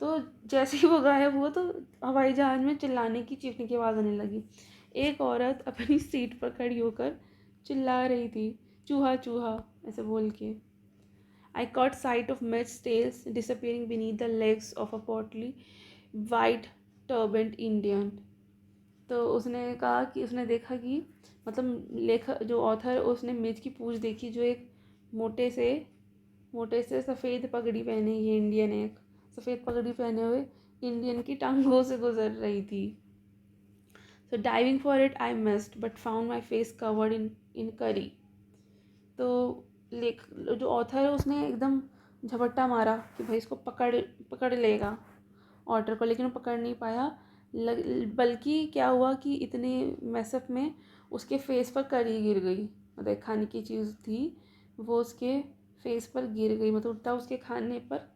तो जैसे ही वो गायब हुआ तो हवाई जहाज़ में चिल्लाने की चीखने की आवाज़ आने लगी. एक औरत अपनी सीट पर खड़ी होकर चिल्ला रही थी, "चूहा चूहा" ऐसे बोल के. I caught sight of Mitch's tails disappearing beneath the legs of a portly, white turbaned Indian. तो उसने कहा कि उसने देखा कि मतलब लेखक जो ऑथर, उसने मिज की पूँछ देखी जो एक मोटे से सफ़ेद पगड़ी पहने, ये इंडियन एक सफ़ेद पगड़ी पहने हुए इंडियन की टांगों से गुजर रही थी. So diving for it I missed but found my face covered in curry. तो जो ऑथर है उसने एकदम झपट्टा मारा कि भाई इसको पकड़ लेगा ऑटर को, लेकिन वो पकड़ नहीं पाया. बल्कि क्या हुआ कि इतने मैसअप में उसके फेस पर करी गिर गई. मतलब खाने की चीज़ थी, वो उसके फेस पर गिर गई. मतलब उल्टा उसके खाने पर,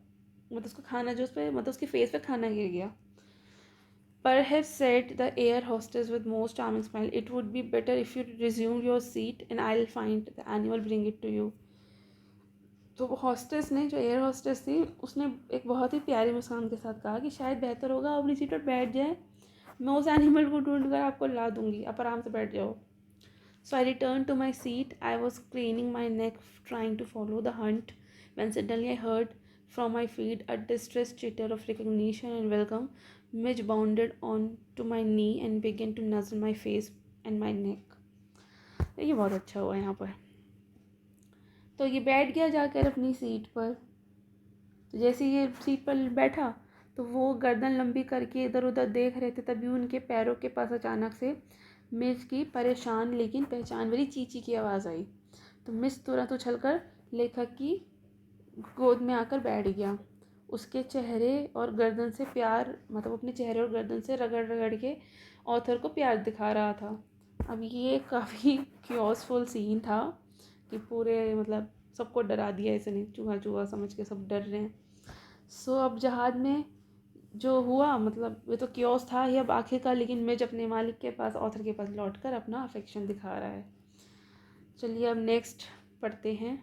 मतलब उसका खाना जो उस पर, मतलब उसके फेस पर खाना गिर गया. Perhaps, said the air hostess with most charming smile, it would be better if you resume your seat and I'll find the animal, bring it to you. तो हॉस्टेस ने, जो एयर हॉस्टेस थी, उसने एक बहुत ही प्यारी मुस्कान के साथ कहा कि शायद बेहतर होगा आप अपनी सीट पर बैठ जाए, मैं उस एनिमल को ढूंढ कर आपको ला दूंगी, आप आराम से बैठ जाओ. So I return to my seat. I was craning my neck trying to follow the hunt when suddenly I heard from my feet, a distressed chitter of recognition and welcome. Midge bounded on to my knee and began to nuzzle my face and my neck. ये बहुत अच्छा हुआ यहाँ पर। तो ये बैठ गया जाकर अपनी सीट पर। तो जैसे ये सीट पर बैठा तो वो गर्दन लंबी करके इधर उधर देख रहे थे, तभी उनके पैरों के पास अचानक से मिस की परेशान लेकिन पहचान वाली चींची की आवाज़ आई। तो मिस तुरंत उछलकर लेखक की गोद में आकर बैठ गया। उसके चेहरे और गर्दन से प्यार, मतलब अपने चेहरे और गर्दन से रगड़ रगड़ के ऑथर को प्यार दिखा रहा था। अब ये काफ़ी क्योसफुल सीन था कि पूरे मतलब सबको डरा दिया इसने, चूहा चूहा समझ के सब डर रहे हैं। सो अब जहाज में जो हुआ, मतलब ये तो क्योस था ही अब आखिरकार, लेकिन मिज अपने मालिक के पास, ऑथर के पास लौट कर अपना अफेक्शन दिखा रहा है। चलिए अब नेक्स्ट पढ़ते हैं।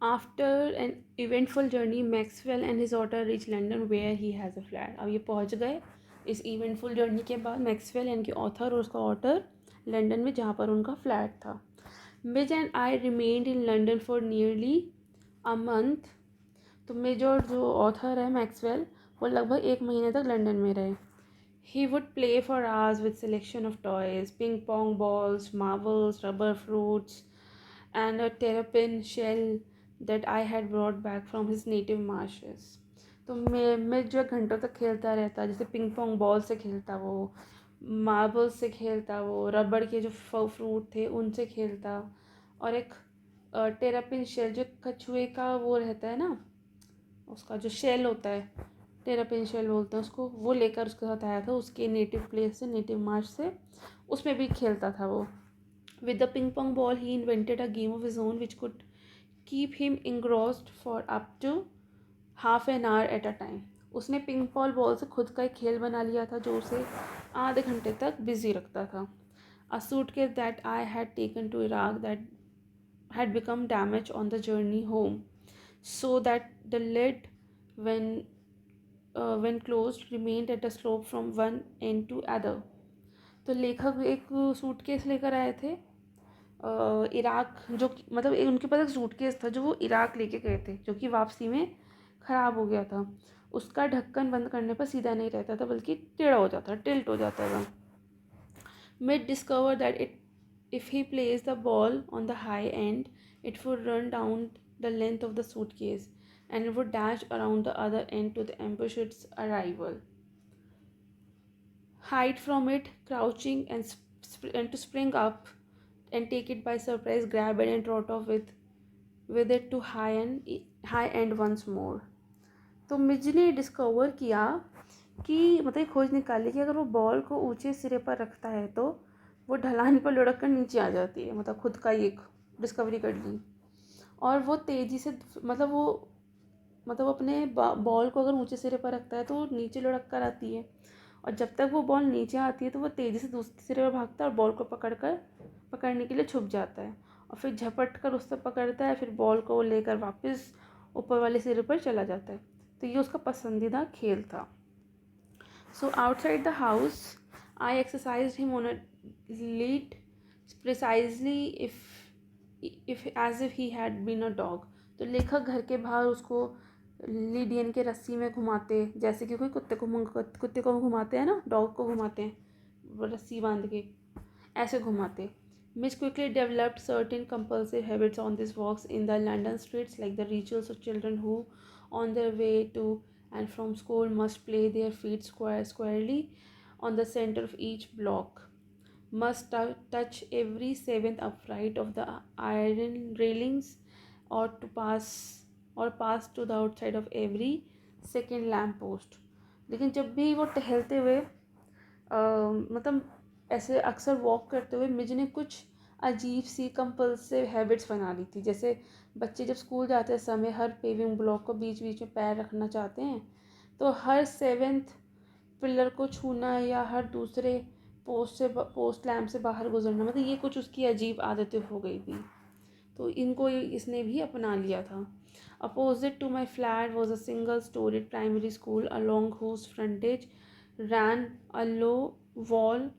After an eventful journey, Maxwell and his daughter reach London where he has a flat. अब ये पहुँच गए इस इवेंटफुल जर्नी के बाद मैक्सवेल यानी कि ऑथर और उसका ऑटर लंदन में, जहाँ पर उनका फ्लैट था। मिज and I remained in London for nearly a month. तो मिज और जो ऑथर है मैक्सवेल, वो लगभग 1 महीने तक लंदन में रहे। He would play for hours with selection of toys, ping pong balls, marbles, rubber fruits, and a terrapin shell that I had brought back from his native marshes. तो मैं जो घंटों तक खेलता रहता, जैसे पिंग पोंग बॉल से खेलता, वो मार्बल से खेलता, वो रबड़ के जो फ्रूट थे उनसे खेलता, और एक टेरापिन शेल जो कछुए का वो रहता है ना, उसका जो शेल होता है, टेरापिन शेल बोलते हैं उसको, वो लेकर उसके साथ आया था उसके नेटिव प्लेस से, नेटिव मार्श से। उसमें भी खेलता था वो। With the ping pong ball he invented a game of his own which could keep him engrossed for up to half an hour at a time. उसने पिंग पॉल ball से खुद का एक खेल बना लिया था जो उसे आधे घंटे तक बिजी रखता था। A suitcase that I had taken to Iraq that had become damaged on the journey home, so that the lid, when closed, remained at a slope from one end to other. तो लेखक एक suitcase लेकर आए थे Iraq, जो मतलब उनके पास एक सूटकेस था जो वो इराक लेके गए थे, जो कि वापसी में ख़राब हो गया था। उसका ढक्कन बंद करने पर सीधा नहीं रहता था बल्कि टेढ़ा हो जाता, टिल्ट हो जाता था। Mitt discovered that if he placed the ball on the high end, it would run down the length of the suitcase and it would dash around the other end to ambush its arrival. Hide from it, crouching, and to spring up and take it by surprise, grab it and trot off with it to high end once more. तो मिज ने discover किया कि मतलब खोज निकाली कि अगर वो बॉल को ऊंचे सिरे पर रखता है तो वो ढलान पर लुढ़क कर नीचे आ जाती है, मतलब खुद का एक डिस्कवरी कर ली। और वो तेज़ी से मतलब अपने बॉल को अगर ऊंचे सिरे पर रखता है तो वो नीचे लुढ़क कर आती है, और जब तक वो बॉल नीचे आती है तो वो तेज़ी से दूसरे सिरे पर भागता है और बॉल को पकड़ने के लिए छुप जाता है, और फिर झपट कर उससे पकड़ता है, फिर बॉल को लेकर वापस ऊपर वाले सिरे पर चला जाता है। तो ये उसका पसंदीदा खेल था। So outside the house, I exercised him on a lead precisely as if he had been a dog. तो लेखक घर के बाहर उसको लीडियन के रस्सी में घुमाते, जैसे कि कोई कुत्ते को घुमाते हैं ना, डॉग को घुमाते हैं रस्सी बांध के, ऐसे घुमाते। Miss quickly developed certain compulsive habits on these walks in the London streets, like the rituals of children who, on their way to and from school, must play their feet squarely on the center of each block, must touch every seventh upright of the iron railings, or pass to the outside of every second lamp post. लेकिन जब भी वो टहलते हुए मतलब ऐसे अक्सर walk करते हुए मिज ने कुछ अजीब सी कंपल्सिव हैबिट्स बना ली थी। जैसे बच्चे जब स्कूल जाते समय हर पेविंग ब्लॉक को बीच बीच में पैर रखना चाहते हैं, तो हर 7th पिलर को छूना या हर दूसरे पोस्ट लैम्प से बाहर गुजरना, मतलब ये कुछ उसकी अजीब आदतें हो गई थी। तो इनको इसने भी अपना लिया था। Opposite to my flat was a single storied primary school along whose frontage ran a low wall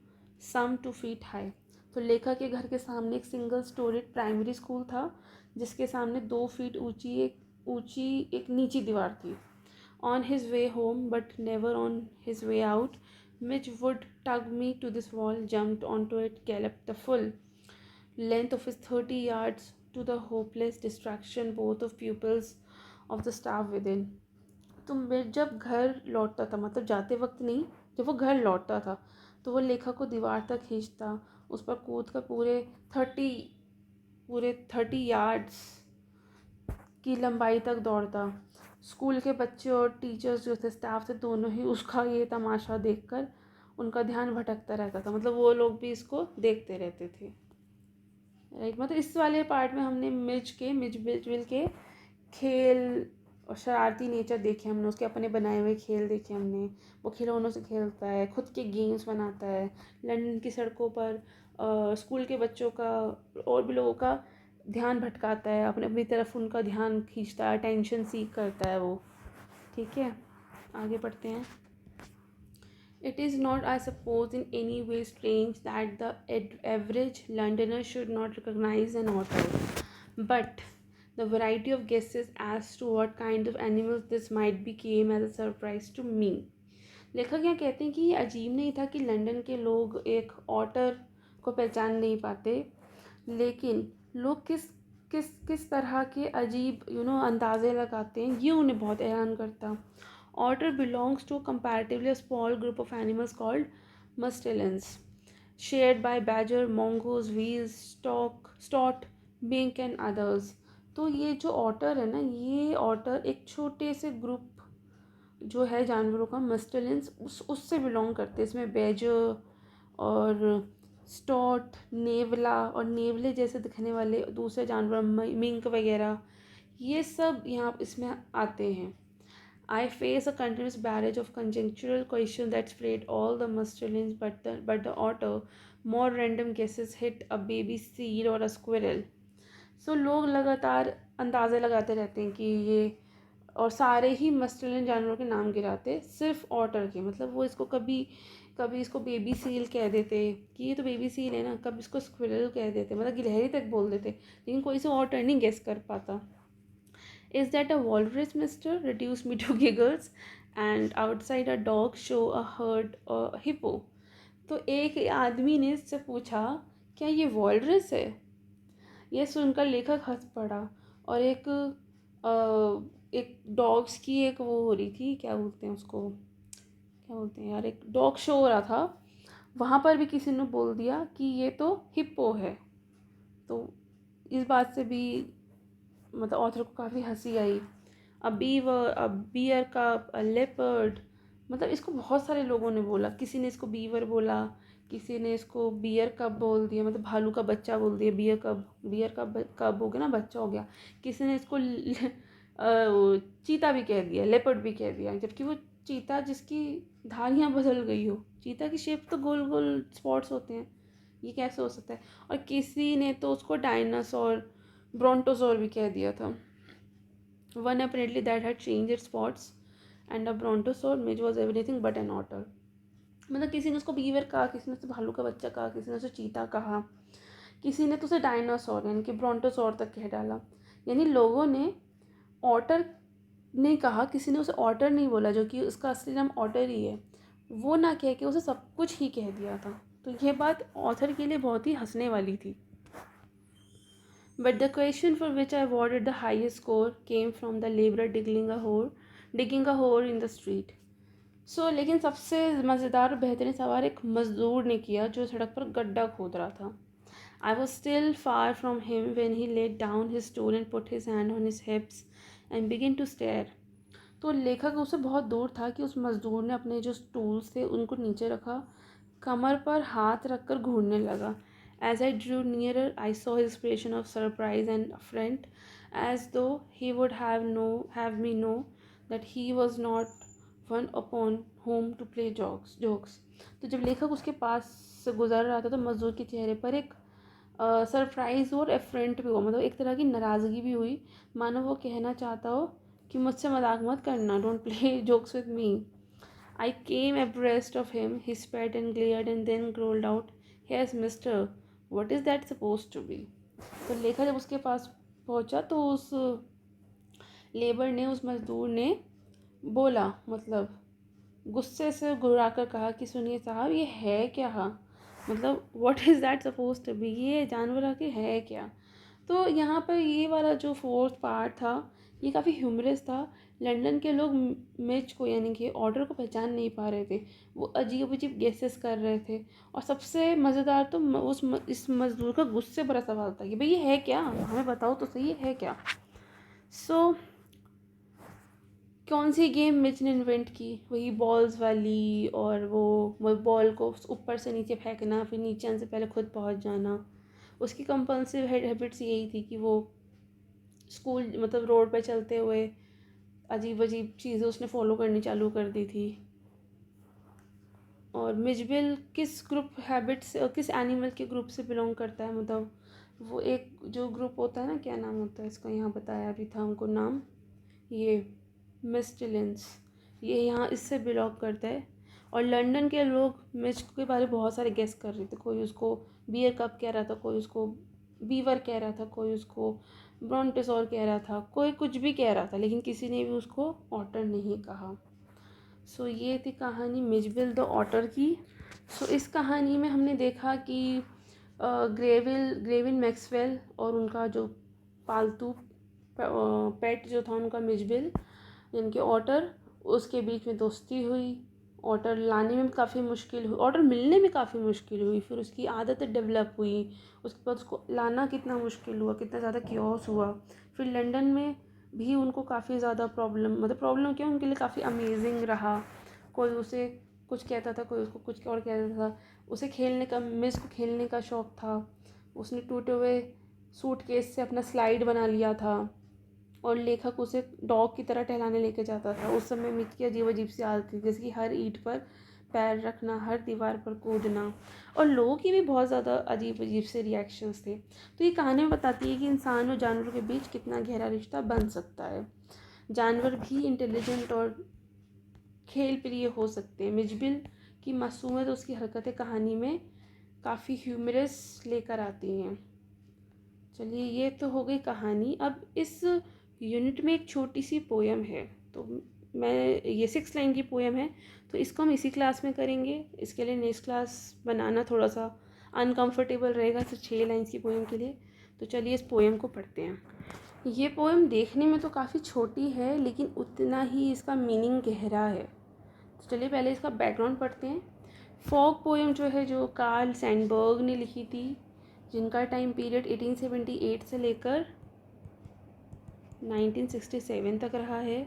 some 2 feet high. तो लेखक के घर के सामने एक सिंगल स्टोरीड प्राइमरी स्कूल था जिसके सामने 2 फीट ऊंची एक नीची दीवार थी. On his way home, but never on his way out, Mitch would tug me to this wall, jumped onto it, galloped the full length of his 30 yards to the hopeless distraction both of pupils of the staff within. तो मैं जब घर लौटता था, मतलब जाते वक्त नहीं, जब वो घर लौटता था तो वो लेखक को दीवार तक खींचता, उस पर कूद कर पूरे 30 यार्ड्स की लंबाई तक दौड़ता. स्कूल के बच्चे और टीचर्स जो थे, स्टाफ थे, दोनों ही उसका ये तमाशा देखकर उनका ध्यान भटकता रहता था. मतलब वो लोग भी इसको देखते रहते थे. राइट, मतलब इस वाले पार्ट में हमने मिचविल के खेल और शरारती नेचर देखे हमने, उसके अपने बनाए हुए खेल देखे हमने. वो खिलौनों से खेलता है, खुद के गेम्स बनाता है, लंदन की सड़कों पर स्कूल के बच्चों का और भी लोगों का ध्यान भटकाता है, अपने अपनी तरफ उनका ध्यान खींचता है, अटेंशन सीख करता है वो. ठीक है, आगे पढ़ते हैं. It is not, I suppose, in any way strange that the average Londoner should not recognize an author, but the variety of guesses as to what kind of animals this might be came as a surprise to me. लेखक यहाँ कहते हैं कि ये अजीब नहीं था कि लंदन के लोग एक ऑटर को पहचान नहीं पाते, लेकिन लोग किस किस किस तरह के अजीब अंदाज़े लगाते हैं, ये उन्हें बहुत हैरान करता. Otter belongs to comparatively a small group of animals called mustelines, shared by badger, mongoose, wheels, stoat, mink and others. तो ये जो ऑटर है ना, ये ऑटर एक छोटे से ग्रुप जो है जानवरों का, मस्टेलिन्स, उससे बिलोंग करते हैं. इसमें बैजर और स्टॉट, नेवला और नेवले जैसे दिखने वाले दूसरे जानवर, मिंक वगैरह, ये सब यहाँ इसमें आते हैं. I face a continuous barrage of conjectural questions that sprayed all the mustelines, but the otter, more random guesses hit a baby seal or a squirrel. So लोग लगातार अंदाज़े लगाते रहते हैं कि ये, और सारे ही मस्टलिन जानवरों के नाम गिराते सिर्फ ऑटर के. मतलब वो इसको कभी इसको बेबी सील कह देते कि ये तो बेबी सील है ना, कभी इसको स्क्विरल कह देते, मतलब गिलहरी तक बोल देते, लेकिन कोई से ऑटर नहीं गेस कर पाता. Is that a walrus, mister? Reduce me to giggles. And outside a dog show a herd hippo. तो एक आदमी ने इससे पूछा, क्या ये वॉलरस है? यह सुनकर लेखक हंस पड़ा. और एक डॉग्स की एक वो हो रही थी, क्या बोलते हैं उसको, क्या बोलते हैं यार, एक डॉग शो हो रहा था, वहाँ पर भी किसी ने बोल दिया कि ये तो हिप्पो है. तो इस बात से भी मतलब ऑथर को काफ़ी हंसी आई. अ बियर कप, अ लेपर्ड, मतलब इसको बहुत सारे लोगों ने बोला. किसी ने इसको बीवर बोला, किसी ने इसको बियर कप बोल दिया, मतलब भालू का बच्चा बोल दिया. बियर कप हो गया ना, बच्चा हो गया. किसी ने इसको चीता भी कह दिया, लेपर्ड भी कह दिया, जबकि वो चीता जिसकी धारियाँ बदल गई हो. चीता की शेप तो गोल गोल स्पॉट्स होते हैं, ये कैसे हो सकता है? और किसी ने तो उसको डायनासोर, ब्रोंटोसोर भी कह दिया था. One apparently that had changed its spots, and a brontosaur which was everything but an otter. मतलब किसी ने उसको बीवर कहा, किसी ने उसे भालू का बच्चा कहा, किसी ने उसे चीता कहा, किसी ने तो उसे डायनासोर यानी कि ब्रोंटोसोर तक कह डाला. यानी लोगों ने ऑटर नहीं कहा, किसी ने उसे ऑटर नहीं बोला, जो कि उसका असली नाम ऑटर ही है, वो ना कह के उसे सब कुछ ही कह दिया था. तो यह बात ऑथर के लिए बहुत ही हंसने वाली थी. But the question for which I awarded the highest score came from the laborer digging a hole in the street. So लेकिन सबसे मज़ेदार और बेहतरीन सवाल एक मज़दूर ने किया जो सड़क पर गड्ढा खोद रहा था. I was still far from him when he laid down his stool and put his hand on his hips and began to stare. तो लेखक उससे बहुत दूर था कि उस मज़दूर ने अपने जो स्टूल्स थे उनको नीचे रखा, कमर पर हाथ रखकर घूरने लगा. As I drew nearer, I saw his expression of surprise and affront, as though he would have me know that he was not one upon whom to play jokes. तो जब लेखक उसके पास से गुजर रहा था तो मजदूर के चेहरे पर एक सरप्राइज और एफ्रेंट भी हुआ, मतलब एक तरह की नाराज़गी भी हुई, मानो वो कहना चाहता हो कि मुझसे मजाक मत करना, don't play jokes with me. I came abreast of him. He spat and glared and then growled out, "Yes, mister. What is that supposed to be?" तो लेखक जब उसके पास पहुंचा तो उस लेबर ने, उस मज़दूर ने बोला, मतलब गुस्से से घुरा कर कहा कि सुनिए साहब, ये है क्या? मतलब what is that suppose to be, ये जानवर आके है क्या? तो यहाँ पर ये वाला जो फोर्थ पार्ट था ये काफ़ी ह्यूमरस था। लंदन के लोग मिर्च को यानी कि ऑर्डर को पहचान नहीं पा रहे थे, वो अजीब अजीब गेसेस कर रहे थे। और सबसे मज़ेदार तो इस मज़दूर का गुस्से भरा सवाल था कि भाई ये है क्या, हमें बताओ तो सही, ये है क्या? सो कौन सी गेम मिच ने इन्वेंट की? वही बॉल्स वाली, और वो बॉल को ऊपर से नीचे फेंकना, फिर नीचे आने से पहले खुद पहुंच जाना। उसकी कंपल्सिव हैबिट्स यही थी कि वो स्कूल मतलब रोड पे चलते हुए अजीब अजीब चीज़ें उसने फॉलो करनी चालू कर दी थी। और मिजबिल किस ग्रुप हैबिट से और किस एनिमल के ग्रुप से बिलोंग करता है? मतलब वो एक जो ग्रुप होता है ना, क्या नाम होता है इसका, यहाँ बताया भी था हमको नाम, ये मिस्टिलेंस, ये यहाँ इससे बिलोंग करता है। और लंदन के लोग मिर्च के बारे में बहुत सारे गेस कर रहे थे। कोई उसको बियर कप कह रहा था, कोई उसको बीवर कह रहा था, कोई उसको ब्रोंटोसॉर कह रहा था, कोई कुछ भी कह रहा था, लेकिन किसी ने भी उसको ऑटर नहीं कहा। सो ये थी कहानी मिजबिल द ऑटर की। सो इस कहानी में हमने देखा कि ग्रेविन मैक्सवेल और उनका जो पालतू पेट जो था उनका मिजबिल यानी कि ऑटर, उसके बीच में दोस्ती हुई। ऑटर लाने में काफ़ी मुश्किल हुई, ऑटर मिलने में काफ़ी मुश्किल हुई, फिर उसकी आदतें डेवलप हुई, उसके बाद उसको लाना कितना मुश्किल हुआ, कितना ज़्यादा क्योस हुआ। फिर लंदन में भी उनको काफ़ी ज़्यादा प्रॉब्लम, मतलब प्रॉब्लम क्या, उनके लिए काफ़ी अमेजिंग रहा। कोई उसे कुछ कहता था, कोई उसको कुछ और कहता था। उसे खेलने का, मिस को खेलने का शौक़ था। उसने टूटे हुए सूटकेस से अपना स्लाइड बना लिया था, और लेखक उसे डॉग की तरह टहलाने लेके जाता था। उस समय मिकी अजीब अजीब सी आदत थी, जैसे कि हर ईंट पर पैर रखना, हर दीवार पर कूदना, और लोगों की भी बहुत ज़्यादा अजीब अजीब से रिएक्शंस थे। तो ये कहानी बताती है कि इंसान और जानवर के बीच कितना गहरा रिश्ता बन सकता है। जानवर भी इंटेलिजेंट और खेल प्रिय हो सकते हैं। मिजबिल की मासूमियत, उसकी हरकतें कहानी में काफ़ी ह्यूमरस लेकर आती हैं। चलिए, ये तो हो गई कहानी। अब इस यूनिट में एक छोटी सी पोयम है, तो मैं, ये 6 लाइन की पोयम है, तो इसको हम इसी क्लास में करेंगे। इसके लिए नेक्स्ट क्लास बनाना थोड़ा सा अनकंफर्टेबल रहेगा, तो 6 लाइन्स की पोयम के लिए। तो चलिए इस पोयम को पढ़ते हैं। ये पोयम देखने में तो काफ़ी छोटी है, लेकिन उतना ही इसका मीनिंग गहरा है। तो चलिए पहले इसका बैकग्राउंड पढ़ते हैं। फॉग पोयम जो है, जो कार्ल सैंडबर्ग ने लिखी थी, जिनका टाइम पीरियड 1878 से लेकर 1967 तक रहा है।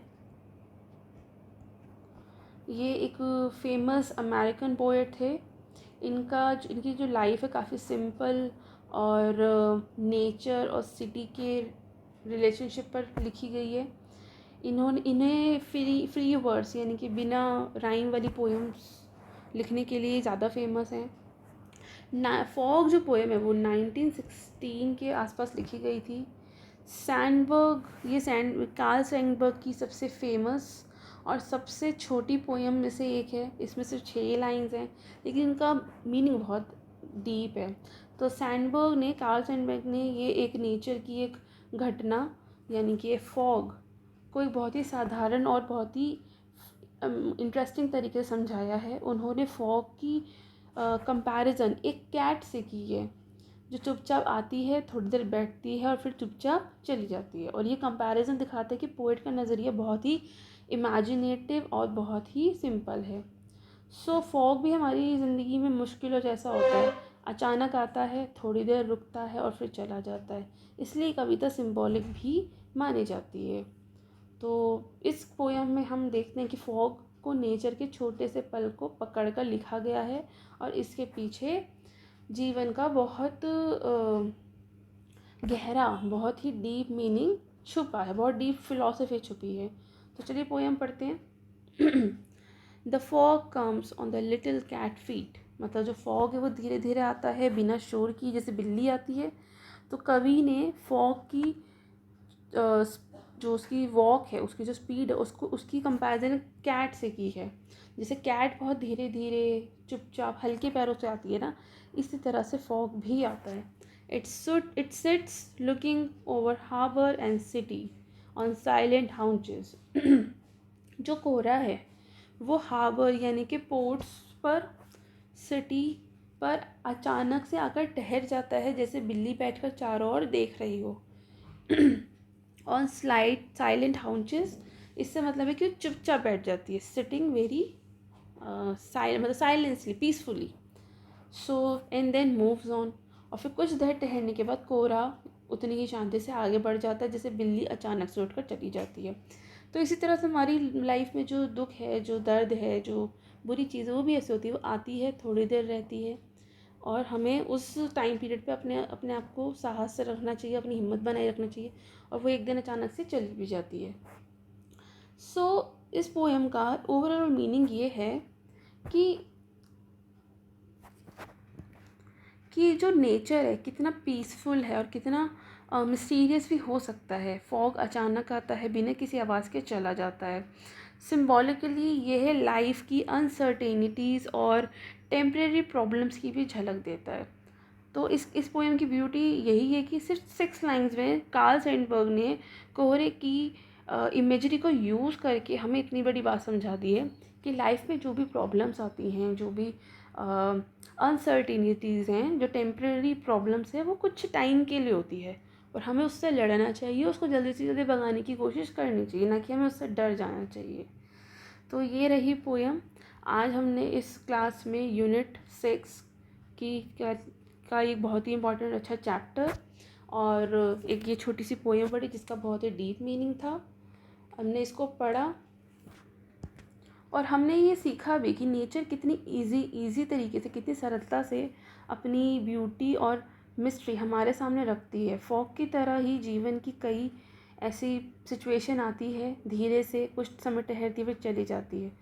ये एक फेमस अमेरिकन पोएट थे। इनकी जो लाइफ है काफ़ी सिंपल और नेचर और सिटी के रिलेशनशिप पर लिखी गई है। इन्हें फ्री वर्ड्स यानी कि बिना राइम वाली पोएम्स लिखने के लिए ज़्यादा फेमस हैं। फॉग जो पोएम है वो 1916 के आसपास लिखी गई थी। कार्ल सैंडबर्ग की सबसे फेमस और सबसे छोटी पोएम में से एक है। इसमें सिर्फ 6 लाइंस हैं, लेकिन इनका मीनिंग बहुत डीप है। तो कार्ल सैंडबर्ग ने ये एक नेचर की एक घटना यानी कि फॉग को एक बहुत ही साधारण और बहुत ही इंटरेस्टिंग तरीके से समझाया है। उन्होंने फॉग की कंपैरिजन एक कैट से की है, जो चुपचाप आती है, थोड़ी देर बैठती है और फिर चुपचाप चली जाती है। और ये कंपैरिजन दिखाता है कि पोएट का नज़रिया बहुत ही इमेजिनेटिव और बहुत ही सिंपल है। सो फॉग भी हमारी ज़िंदगी में मुश्किलों जैसा होता है, अचानक आता है, थोड़ी देर रुकता है और फिर चला जाता है। इसलिए कविता सिंबॉलिक भी मानी जाती है। तो इस पोयम में हम देखते हैं कि फॉग को नेचर के छोटे से पल को पकड़कर लिखा गया है, और इसके पीछे जीवन का बहुत गहरा, बहुत ही डीप मीनिंग छुपा है, बहुत डीप फिलॉसफी छुपी है। तो चलिए पोयम पढ़ते हैं। The fog comes on the little cat feet, मतलब जो फॉग है वो धीरे धीरे आता है बिना शोर की, जैसे बिल्ली आती है। तो कवि ने फॉग की जो उसकी वॉक है, उसकी जो स्पीड है, उसकी कंपैरिजन कैट से की है। जैसे कैट बहुत धीरे धीरे चुपचाप हल्के पैरों से आती है ना, इसी तरह से फॉग भी आता है। It sits looking over harbor and city on silent haunches. जो कोहरा है वो हार्बर यानी कि पोर्ट्स पर, सिटी पर अचानक से आकर ठहर जाता है, जैसे बिल्ली बैठकर चारों ओर देख रही हो। ऑन स्लाइड साइलेंट हाउंचेस, इससे मतलब है कि चुपचाप बैठ जाती है, सिटिंग वेरी मतलब silently, peacefully. So and then moves on, और फिर कुछ देर ठहरने के बाद कोहरा उतनी ही शांति से आगे बढ़ जाता है जैसे बिल्ली अचानक से उठकर चली जाती है। तो इसी तरह से हमारी लाइफ में जो दुख है, जो दर्द है, जो बुरी चीज़ है, वो भी ऐसे होती है, वो आती है, थोड़ी देर रहती है, और हमें उस टाइम पीरियड पे अपने अपने आप को साहस से रखना चाहिए, अपनी हिम्मत बनाए रखना चाहिए, और वो एक दिन अचानक से चली भी जाती है। सो इस पोएम का ओवरऑल मीनिंग ये है कि जो नेचर है कितना पीसफुल है और कितना मिस्टीरियस भी हो सकता है। फॉग अचानक आता है, बिना किसी आवाज़ के चला जाता है। सिम्बॉलिकली ये है लाइफ की अनसर्टेनिटीज़ और टेम्परेरी प्रॉब्लम्स की भी झलक देता है। तो इस पोएम की ब्यूटी यही है कि सिर्फ 6 लाइन्स में कार्ल सेंडबर्ग ने कोहरे की इमेजरी को यूज़ करके हमें इतनी बड़ी बात समझा दी है कि लाइफ में जो भी प्रॉब्लम्स आती हैं, जो भी अनसर्टिनिटीज़ हैं, जो टेम्प्रेरी प्रॉब्लम्स हैं, वो कुछ टाइम के लिए होती है, और हमें उससे लड़ना चाहिए, उसको जल्दी से जल्दी भगाने की कोशिश करनी चाहिए, ना कि हमें उससे डर जाना चाहिए। तो ये रही पोएम। आज हमने इस क्लास में यूनिट 6 की का एक बहुत ही इम्पोर्टेंट अच्छा चैप्टर और एक ये छोटी सी पोएम पढ़ी जिसका बहुत ही डीप मीनिंग था। हमने इसको पढ़ा और हमने ये सीखा भी कि नेचर कितनी इजी तरीके से, कितनी सरलता से अपनी ब्यूटी और मिस्ट्री हमारे सामने रखती है। फॉग की तरह ही जीवन की कई ऐसी सिचुएशन आती है, धीरे से कुछ समय ठहरती हुई चली जाती है।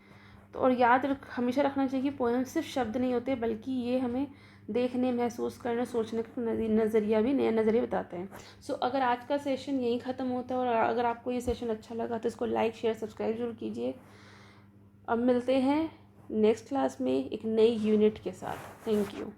तो और हमेशा रखना चाहिए कि पोएम सिर्फ शब्द नहीं होते, बल्कि ये हमें देखने, महसूस करने, सोचने का नज़रिया भी, नया नज़रिया बताते हैं। सो अगर आज का सेशन यहीं ख़त्म होता है, और अगर आपको ये सेशन अच्छा लगा तो इसको लाइक, शेयर, सब्सक्राइब जरूर कीजिए। अब मिलते हैं नेक्स्ट क्लास में एक नई यूनिट के साथ। Thank you.